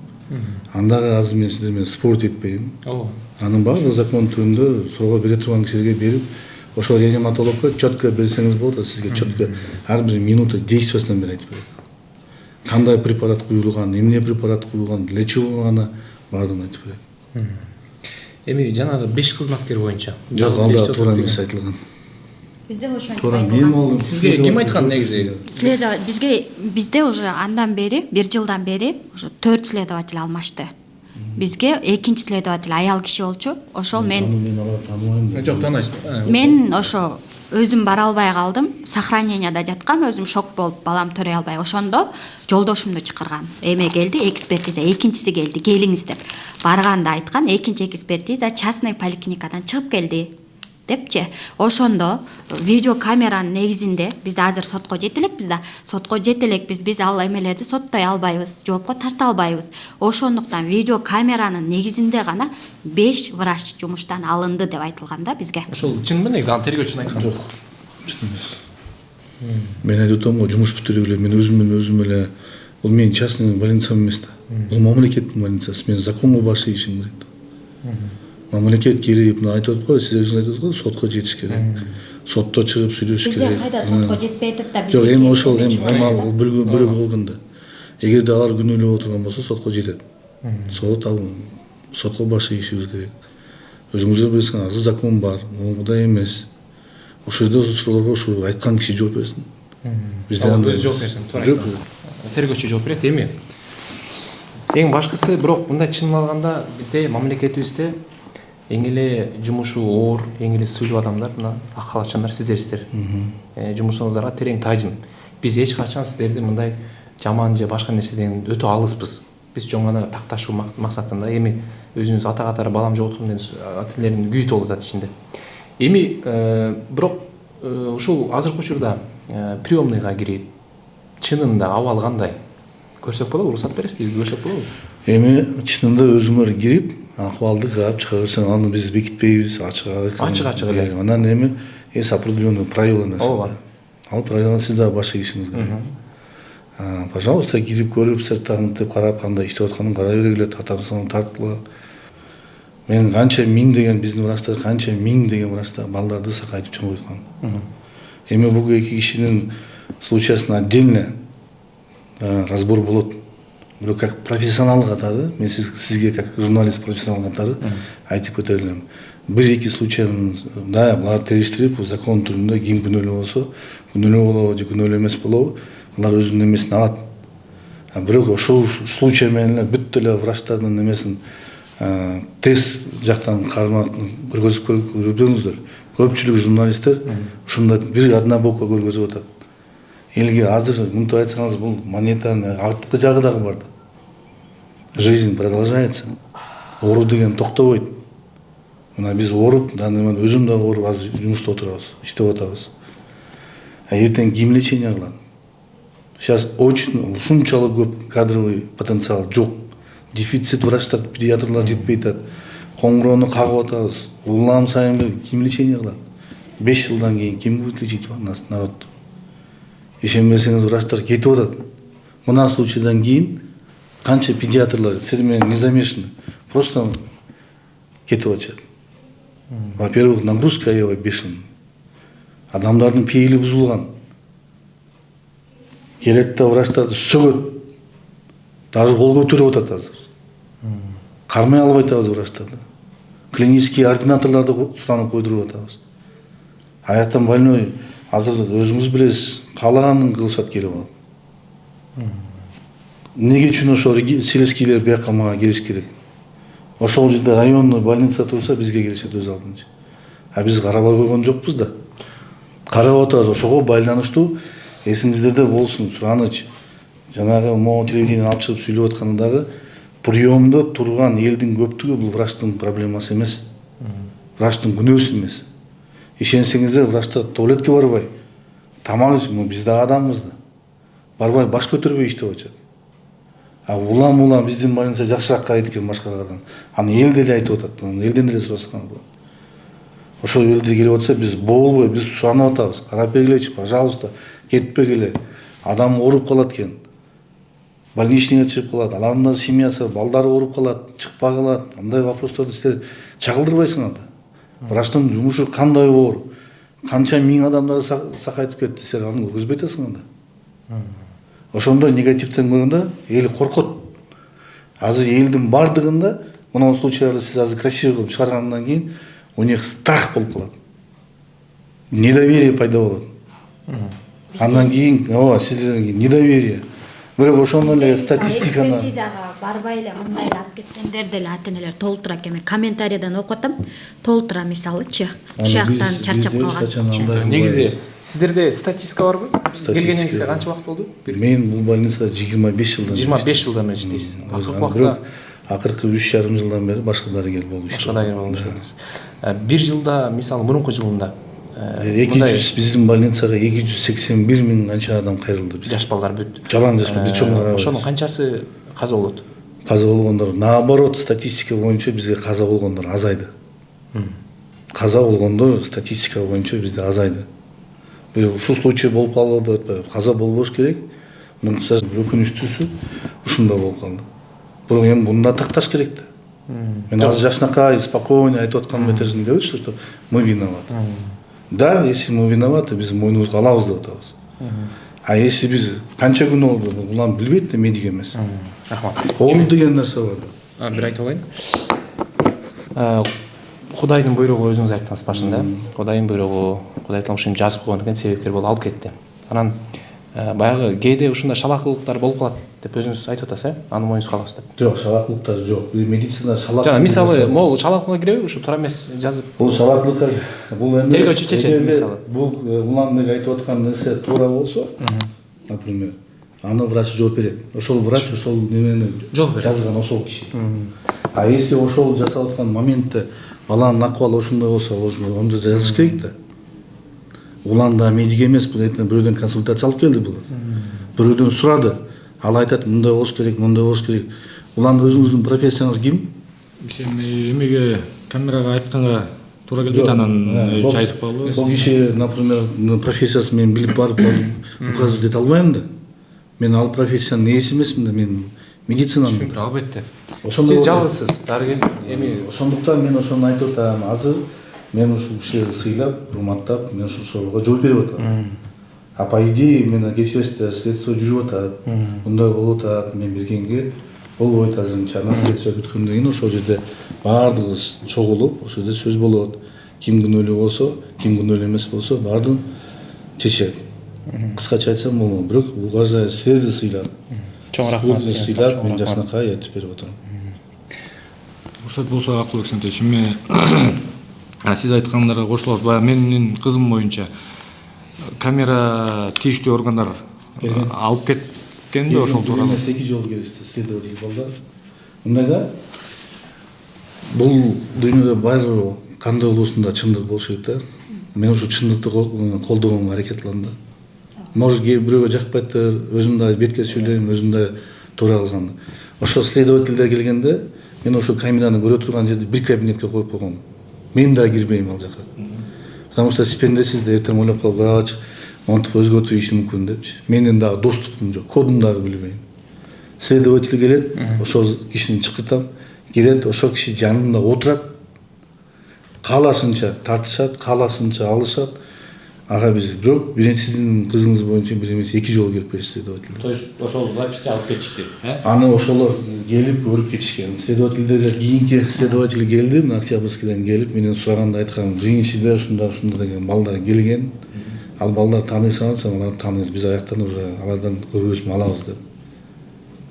Андагы азыр мен сиздер менен спорт этпейм. Анын баардык закон түрүндө суроого бере турган кишилерге берип, ошол реаниматологко четко берсеңиз болот, сизге четко ар бир минута действиясынан бери айтып берет. Кандай препарат куюлган, эмне препарат куюлган, для чего аны баардыгын айтып берет. Эми жанагы 5 кызматкер боюнча. Жок, алда туура эмес айтылган. Бизде ошентип айтылган. Сизге ким айткан негизи? Бизде уже андан бери, 1 жылдан бери уже 4 следователь алмашты. Бизге экинчи следователь аял киши болчу. Ошол мен Жок, таанайсызбы? Мен ошо өзүм бара албай калдым. Сохранениеда жаткам, өзүм шок болуп балам төрөй албай. Ошондо жолдошумду чакырган. Эме келди, экспертиза, экинчиси келди, келиңиз деп. Барганда айткан, экинчи экспертиза частный поликлиникадан чыгып келди депчи. Ошондо видео камеранын негизинде биз азыр сотко жете элекпиз да. Сотко жете элекпиз, биз ал эмелерди соттой албайбыз, жоопко тарта албайбыз. Ошондуктан видео камеранын негизинде гана 5 врач жумуштан алынды деп айтылган да бизге. Ошол чынбы негизи аны тергөөчүн айткан? Жок. Чын эмес. Мен айтып атам го, жумуш бүтүрүп эле мен өзүм эле бул менин частный больницам эмес да. Бул мамлекеттин больницасы, мен законго баш ийишим керек. Мамлекет келип айтып атпайбы, сиз өзүңүз айтып аткансыз, сотко жетиш керек. Сотто чыгып сүйлөшүш керек. Бизде кайда сотко жетпей атат да. Жок, эми ошол эми ал бөлүгү болгондо. эгерде алар күнөөлөп отурган болсо сотко жетет. Сотко баш ийишибиз керек. Өзүңүздөр билесиңер, азыр закон бар, могудай эмес. Ошол жерде суроолорго ушу айткан киши жооп берсин. Бизде андай Өзү жооп берсин, туура айтасыз. Тергөөчү жооп берет. Эми эң башкысы, бирок мындай чынын алганда бизде мамлекетибизде эң эле жумушу оор, эң эле сыйлуу адамдар мына ак халатчандар сиздерсиздер. Жумушуңуздарга терең таазим. Биз эч качан сиздерди мындай жаман же башка нерседен өтө алыспыз. Биз жөн гана такташуу максатында эми өзүнүз ата катары балам жоготкон ата-энелердин күйүтүп болуп атат ичинде. Эми бирок ушул азыркы учурда приемныйга кирип чынында абал кандай? Көрсөк болобу, уруксат бересизби, бизге көрсөк болобу? Эми чынында өзүңөр кирип, акыбалды карап чыга берсең, аны биз бекитпейбиз, ачык эле. Анан эми есть определенный правила нерсе. Ал правиланы сиз да баш ийишиңиз керек. Пожалуйста, кирип көрүп, сырттан карап, кандай иштеп атканын карай бергиле, тартамсың тартыла. Мен канча миңдеген биздин врачтар, канча миңдеген врачтар балдарды сакайтып чоңойткан. Эми бул эки кишинин случаясына отдельно разбор болот. Бирок как профессионал катары, мен сизге как журналист профессионал катары айтып өтө элем. Бир-эки случайын да булар териштирип, закон түрүндө ким күнөөлүү болсо, күнөөлүү болобу же күнөөлүү эмес болобу, алар өзүнүн эмесин алат. Бирок ошол случай менен бүт эле врачтардын эмесин тест жактан кармап көргөзүп көрдүңүздөр. Көпчүлүк журналисттер ушундай бир однобоко көргөзүп атат. Элге азыр мынтип айтсаңыз, бул монетанын арткы жагы дагы бар да. Жизнь продолжается. Оору деген токтобойт. Мына биз ооруп, мен өзүм дагы ооруп азыр жумушта отурабыз, иштеп атабыз. Эртең ким лечение кылат? Сейчас очень ушунчалык көп кадровый потенциал жок. Дефицит врачтар, педиатрлар жетпей атат. Коңгуроону кагып атабыз. Улам сайын ким лечение кылат? 5 жылдан кийин ким будет лечить народду? Ишенбесеңиз, врачтар кетип атат. Мына случайдан кийин канча педиатрлар сиз менен не замешаны, просто кетип атышат. Во-первых, нагрузка аябай бешеный. Адамдардын пейили бузулган. Келет да врачтарды сөгөт. Даже кол көтөрүп атат азыр. Кармай албай атабыз врачтарды. Клинический ординаторларды суранып койдуруп атабыз. Аяктан больной азыр өзүңүз билесиз, каалаганын кылышат келип алып. Эмнеге үчүн ошо сельскийлер бияка мага келиш керек? Ошол жерде районный больница турса бизге келишет өз алдынча. Биз карабай койгон жокпуз да. Карап атабыз, ошого байланыштуу эсиңиздерде болсун сураныч. Жанагы могу телевидение алып чыгып сүйлөп аткандагы приемдо турган элдин көптүгү бул врачтын проблемасы эмес. Врачтын күнөөсү эмес. Ишенсеңиздер, врачтар туалетке барбай, тамак биз да адамбыз да. Барбай баш көтөрбөй иштеп атышат. Улам биздин больница жакшыраак карайт экен башкалардан. Аны эл деле айтып атат, элден деле сурасаң болот. Ошол элдер келип атса, биз болбой, биз суранып атабыз. Карап бергилечи, пожалуйста, кетпегиле. Адам ооруп калат экен. Больничныйга чыгып калат, алардын семьясы, балдары ооруп калат, чыкпай калат. Андай вопростарды силер чагылдырбайсыңар да. Врачтын жумушу кандай оор, канча миң адамдарды сакайтып кетти, силер аны көргөзбөй атасыңар да. Ошондой негативден көргөндө эл коркот. Азыр элдин бардыгында мына случайларды сиз азыр красиво кылып чыгаргандан кийин у них страх болуп калат. Недоверие пайда болот. Андан кийин сиздерден недоверие. Бирок ошондой эле статистиканы экспертизага барбай эле мындай алып кеткендер деле ата-энелер толтура экен. Мен комментарийден окуп атам. Толтура мисалычы. Ушактан чарчап калган. Негизи сиздерде статистика барбы? Келгениңизге канча убакыт болду? Мен бул больницада 25 жылдан 25 жылдан бери иштейсиз. Акыркы убакытта акыркы 3,5 жылдан бери башка дарыгер болуп иштейм. Башка дарыгер болуп иштейсиз. Бир жылда, мисалы, мурунку жылында 200 биздин больницага 281 миң канча адам кайрылды биз. Жаш балдар бүт. Жалаң жаш бир чоң карабыз. Ошонун канчасы каза болот? Каза болгондор наоборот, статистика боюнча бизге каза болгондор азайды. Каза болгондор статистика боюнча бизде азайды. Бир ушул случай болуп калды деп атпайбы? Каза болбош керек. Мунун өкүнүчтүүсү ушунда болуп калды. Бирок эми мында такташ керек да. Мен азыр жашынакай спокойно айтып атканым этажын көрүп, что мы виноваты. Да, если мы виноваты, биз мойнубузга алабыз деп атабыз. А если биз канча күн болду, улам билбейт да медик эмес. Рахмат. Оору деген нерсе бар да. Бир айтып алайын. Кудайдын буйругу өзүңүз айттыңыз башында. Кудайдын буйругу, Кудай таала ушуну жазып койгон экен, себепкер болуп алып кетти. Анан баягы кээде ушундай шалакылыктар болуп калат деп өзүңүз айтып атасыз, аны моюңузга алабыз деп. Жок, шалакылыктар жок. Медицина шалак. Жана мисалы, могул шалакылыкка киреби, ушу туура эмес жазып. Бул шалакылыкка, бул эми Тергөөчү чечет мисалы. Бул улам айтып аткан нерсе туура болсо, например, аны врач жооп берет. Ошол врач ошол немени жазган ошол киши. А если ошол жасап аткан моментте баланын акыбалы ошондой болсо, onu жазыш керек да. Улан да медик эмес, бул бирөөдөн консультация алып келди бул. Бирөөдөн сурады. Ал айтат, мындай болуш керек, мындай болуш керек. Улан өзүңүздүн профессияңыз ким? Биз эмеге камерага айтканга туура келбейт, анан өзү айтып коелу. Бул киши, например, профессиясын мен билип барып указывать ете албайм да. Мен ал профессиянын ээси эмесмин да, мен медицинанын. Албетте. Сиз жалгызсыз, дарыгер эми ошондуктан мен ошону айтып атам. Азыр мен ушул кишилерди сыйлап, урматтап, мен ушул суроого жооп берип атам. А по идее, мен кечиресиздер, следствие жүрүп атат. Мындай болуп атат, мен бергенге болбойт азырынча. Анан следствие бүткөндөн кийин ошол жерде баардыгыбыз чогулуп, ошол жерде сөз болот. Ким күнөөлүү болсо, ким күнөөлүү эмес болсо, баардыгын чечет. Кыскача айтсам болмок, бирок уважаю силерди сыйлап. Чоң рахмат. Сыйлап, мен жакшынакай айтып берип атам. Уруксат болсо Акылбек Сентович, эми сиз айткандарга кошулабыз. Баягы менин кызым боюнча камера тийиштүү органдар алып кеткенди ошол тууралуу. 2 жолу келишти, следователь балдар. Мындай да, бул дүйнөдө баары кандай болуусун да чындык болуш керек да. Мен ушу чындыкты колдогонго аракет кылам да. Может, бирөөгө жакпайттыр, өзүм да бетке сүйлөйм, өзүм да туура кылган. Ошо следовательдер келгенде, мен ошо камераны көрө турган жерде бир кабинетке коюп койгом. Мен да кирбейм ал жака. Потому что сиздер да эртең ойлоп калып, врач монтип өзгөртүп ийиши мүмкүн депчи. Менин дагы доступум жок, кодун дагы билбейм. Следователь келет, ошол кишини чакыртам, кирет, ошол киши жанында отурат. Каалашынча тартышат, каалашынча алышат. Ага биз бирок биринчи сиздин кызыңыз боюнча бир эмес 2 жолу келип беришти следователь. То есть ошол записти алып кетишти, Аны ошолор келип көрүп кетишкен. Следовательдерге кийинки следователь келди, Октябрьскийден келип менен сураганда айткан, биринчиде ушундай деген балдар келген. Ал балдар тааныйсыңар, алар тааныйбыз, биз аяктан уже алардан көргөзмө алабыз деп.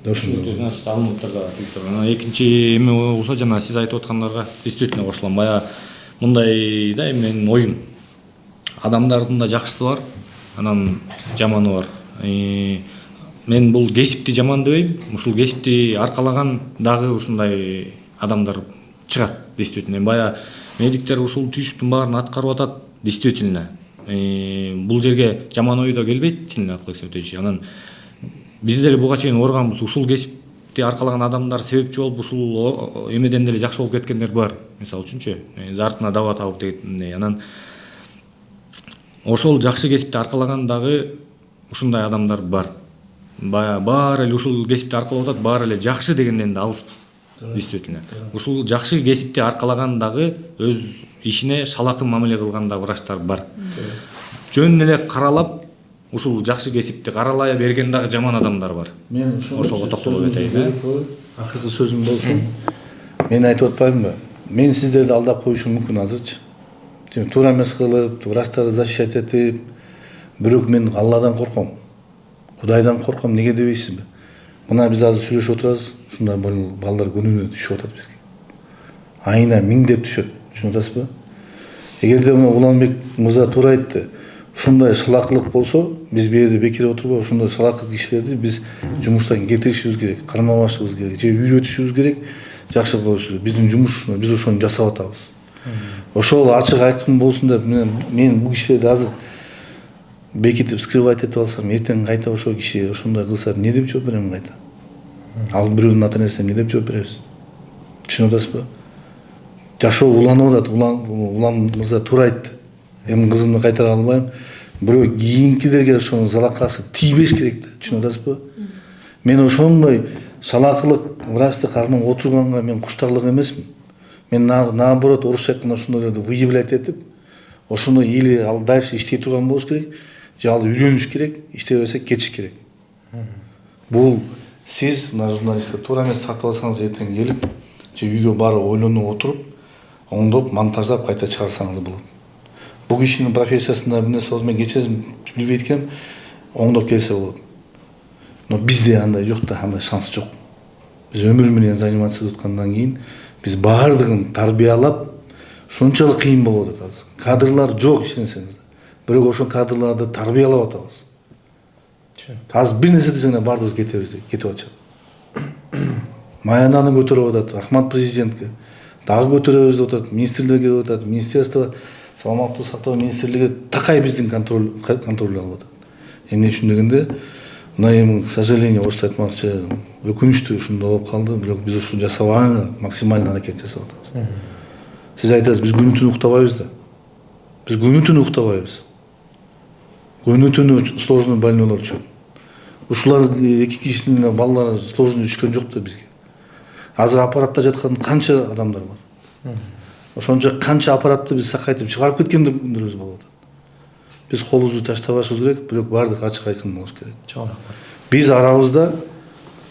Ошондой. Значит, алынуптарга түйсүргөн. Экинчи эме болсо, жана сиз айтып аткандарга действительно кошулам. Баягы мындай да менин оюм. Адамдардын да жакшысы бар, анан жаманы бар. Мен бул кесипти жаман дебейм, ушул кесипти аркалаган дагы ушундай адамдар чыгат, действительно. Баягы медиктер ушул түйшүктүн баарын аткарып атат, действительно. Бул жерге жаман ой да келбейт, Акылбек Сентович. Анан биз деле буга чейин органбыз, ушул кесипти аркалаган адамдар себепчи болуп, ушул эмеден деле жакшы болуп кеткендер бар. Мисалы үчүнчү, артына даба табып дегендей. Анан ошол жакшы кесипти аркалаган дагы ушундай адамдар бар. Баары эле ушул кесипти аркалап атат, баары эле жакшы дегенден да алыспыз. Действительно. Ушул жакшы кесипти аркалаган дагы өз ишине шалакын мамиле кылган да врачтар бар. Жөн эле каралап, ушул жакшы кесипти каралай берген дагы жаман адамдар бар. Мен ошого токтолуп кетейин. Акыркы сөзүм болсун. Мен айтып атпаймынбы? Мен сиздерди алдап коюшум мүмкүн азырчы. Туура эмес кылып, врачтарды защищать этип, бирок мен Алладан корком. Кудайдан корком, неге дебейсизби? Мына биз азыр сүйлөшүп отурабыз, ушундай балдар күнүнө түшүп атат бизге. Айына 1000 деп түшөт, түшүнүп атасызбы? Эгерде Уланбек мырза туура айтты, ушундай шалакылык болсо, биз бу жерде бекер отурбай, ушундай шалакылык кишилерди биз жумуштан кетиришибиз керек, кармабашыбыз керек, же үйрөтүшүбүз керек, жакшы коюшубуз керек. Биздин жумуш ушундай, биз ошону жасап атабыз. Ошол ачык айкын болсун деп мен бул кишилерди азыр бекитип скрывать этип алсам, эртең кайта ошол киши ошондой кылса эмне деп жооп берем кайта? Ал бирөөнүн ата-энесине эмне деп жооп беребиз? Түшүнүп атасызбы? Жашоо уланып атат, Улан мырза туура айтты. Эми кызымды кайтара албайм. Бирок кийинкилерге ошонун залакасы тийбеш керек да, түшүнүп атасызбы? Мен ошондой шалакылык врачты кармап отурганга мен куштарлык эмесмин. Мен наоборот орусча айтканда ошондойлорду выявлять этип, ошону или ал дальше иштей турган болуш керек, жалы үйрөнүш керек, иштебесек кетиш керек. Бул сиз мына журналисттер туура эмес тартып алсаңыз эртең келип, же үйгө барып ойлонуп отуруп, оңдоп, монтаждап кайта чыгарсаңыз болот. Бул кишинин профессиясында бир нерсе болсо мен кечирим билбейт экенмин, оңдоп келсе болот. Но бизде андай жок да, андай шанс жок. Биз өмүр менен заниматься этип аткандан кийин биз баардыгын тарбиялап, ушунчалык кыйын болуп атат азыр. Кадрлар жок ишенсеңиз. Бирок ошол кадрларды тарбиялап атабыз. Азыр бир нерсе десең баардыгыбыз кетип атышат. Маянаны көтөрүп атат, рахмат президентке. Дагы көтөрөбүз деп атат, министрлерге деп атат, министерство саламаттык сактоо министрлиги такай биздин контроль алып атат. Эмне үчүн дегенде, мына эми, к сожалению, орусча айтмакчы, өкүнүчтүү ушундай болуп калды, бирок биз ушу жасабаганга максимально аракет жасап атабыз. Сиз айтасыз, биз күнү-түнү уктабайбыз да. Биз күнү-түнү уктабайбыз. Күнү-түнү сложный больнойлор түшөт. Ушулар эки кишинин балалары сложный түшкөн жок да бизге. Азыр аппаратта жаткан канча адамдар бар. Ошончо канча аппаратты биз сакайтып чыгарып кеткен күндөр болуп атат. Биз колубузду таштабашыбыз керек, бирок баардык ачык айкын болуш керек. Биз арабызда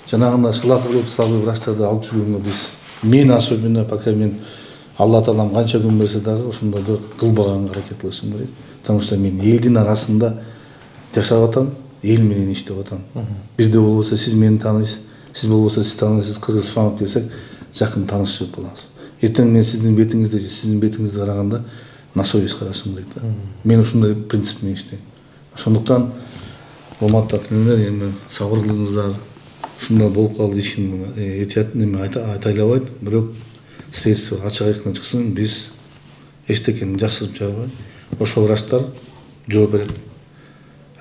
жанагындай шыла кызгылып салып врачтарды алып жүргөнгө биз, мен особенно, пока мен Алла Таалам канча күн берсе дагы ошондойду кылбаганга аракет кылышым керек. Потому что мен элдин арасында жашап атам, эл менен иштеп атам. Бизде болбосо сиз мени тааныйсыз, сиз болбосо сиз тааныйсыз, Кыргызстанга алып келсек, жакын таанышып калабыз. Эртең мен сиздин бетиңизди же сиздин бетиңизди караганда на совесть карашым керек да. Мен ушундай принцип менен иштейм. Ошондуктан урматтуу ата-энелер, эми сабырлыгыңыздар, ушундай болуп калды, эч ким айта албайт, бирок следствие ачык айкын чыксын, биз эчтекени жашырып жатпайбыз. Ошол врачтар жооп берет.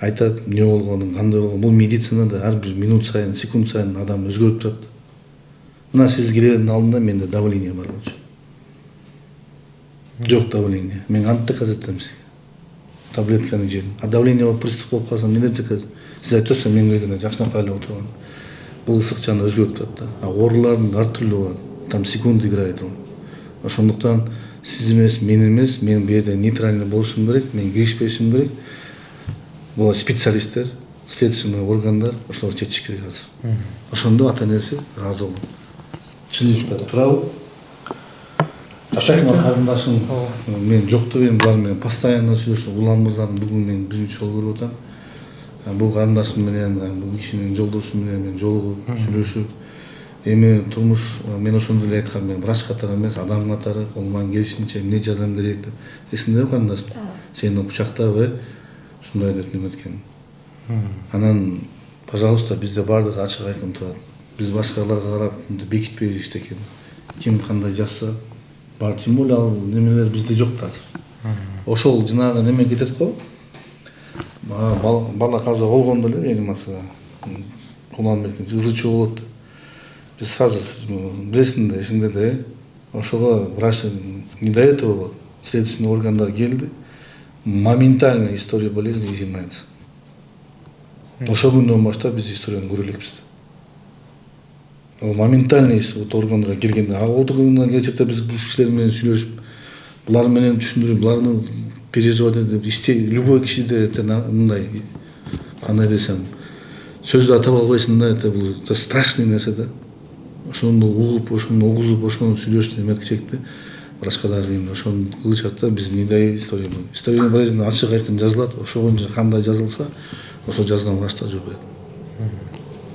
Айтат, эмне болгонун, кандай болгонун. Бул медицинада ар бир минут сайын, секунд сайын адам өзгөрүп турат. Мына сиз келердин алдында менде давление бар болчу. Жок давление. Мен кантип доказать сизге? Таблетканы жедим. А давление болуп приступ болуп калса эмне деп доказать? Сиз айтасыз, мен келгенде жакшынакай эле отурган. Бул ысык жаны өзгөрүп турат да. А оорулардын ар түрлүү бар. Там секунд играет он. Ошондуктан сиз эмес, мен эмес, мен бу жерде нейтральный болушум керек, мен киришпешим керек. Бул специалисттер, следственный органдар ошолор чечиш керек азыр. Ошондо ата-энеси ыраазы болот. Чындыкта туурабы? Ашакман карындашым мен жоктук эми булар менен постоянно сүйлөшүп, Улан мырзаны бүгүн мен биринчи жолу көрүп атам. Бул карындашым менен, бул кишинин жолдошу менен мен жолугуп, сүйлөшүп, эми турмуш мен ошондо эле айткам, мен врач катары эмес, адам катары колуман келишинче эмне жардам керек деп. Эсиңдеби карындашым? Сени кучактап, ушундай деп неметкен. Анан, пожалуйста, бизде баардыгы ачык айкын турат. Биз башкаларга карап бекитпейбиз эчтекени. Ким кандай жазса, бар, тем более ал немелер бизде жок да азыр. Ошол жанагы неме кетет го. Бала каза болгондо эле реанимация улам берген ызы чуу болот. Биз сразу билесиң да, эсиңде да, ошого врач не до этого болот. Следственный органдар келди. Моментально история болезни изымается. Ошол күндөн баштап биз историяны көрө элекпиз. Моментально органдарга келгенде, агылдыгына келчекте биз бул кишилер менен сүйлөшүп, булар менен түшүндүрүп, буларды переживать этип, любой кишиде мындай, кандай десем, сөздү ата албайсың да, это бул страшный нерсе да. Ошону угуп, ошону угузуп, ошону сүйлөшүп эметкичекти. Врачка дагы кийин ошону кылышат да, биз мындай история бар. История болезни ачык айкын жазылат, ошо боюнча кандай жазылса, ошо жазган врачтар жооп берет.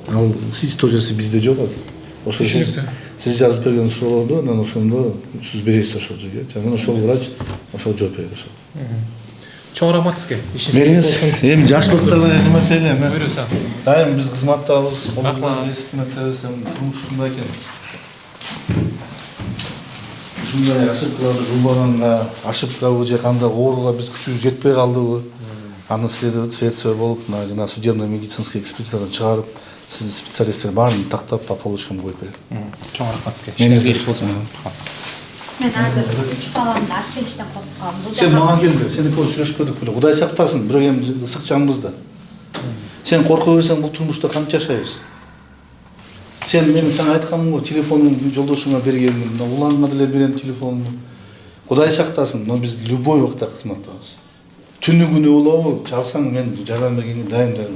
Ал историясы бизде жок азыр. Ошо сиз жазып берген суроолорду анан ошондо сиз бересиз ошол жерге. Анан ошол врач ошол жооп берет ошол. Чоң рахмат сизге. Эми жакшылыкта эметели эми. Буйруса. Дайым биз кызматтабыз, колубуздан эметебиз, турмуш ушундай экен. Ушундай ошибкаларды кылбаганга, ошибкабы же кандай ооруга биз күчүбүз жетпей калдыбы? Аны следствие болуп, жана судебно-медицинский экспертизадан чыгарып, сиз специалисттер баарын тактап по полочкам коюп берет. Чоң рахмат сизге. Мен азыр 3 баламды аттештен коркком. Сен мага келди, сени көп сүйлөшпөдүк беле. Кудай сактасын, бирок эми ысык жамбызда. Сен корко берсең, бул турмушта канча жашайбыз? Сен мен сага айтканмын го, телефонумду жолдошуңа бергенмин, уланга деле берем телефонумду. Кудай сактасын, но биз любой убакта кызматтабыз. түнү күнү болобу, жалсаң мен жардам бергенге дайым.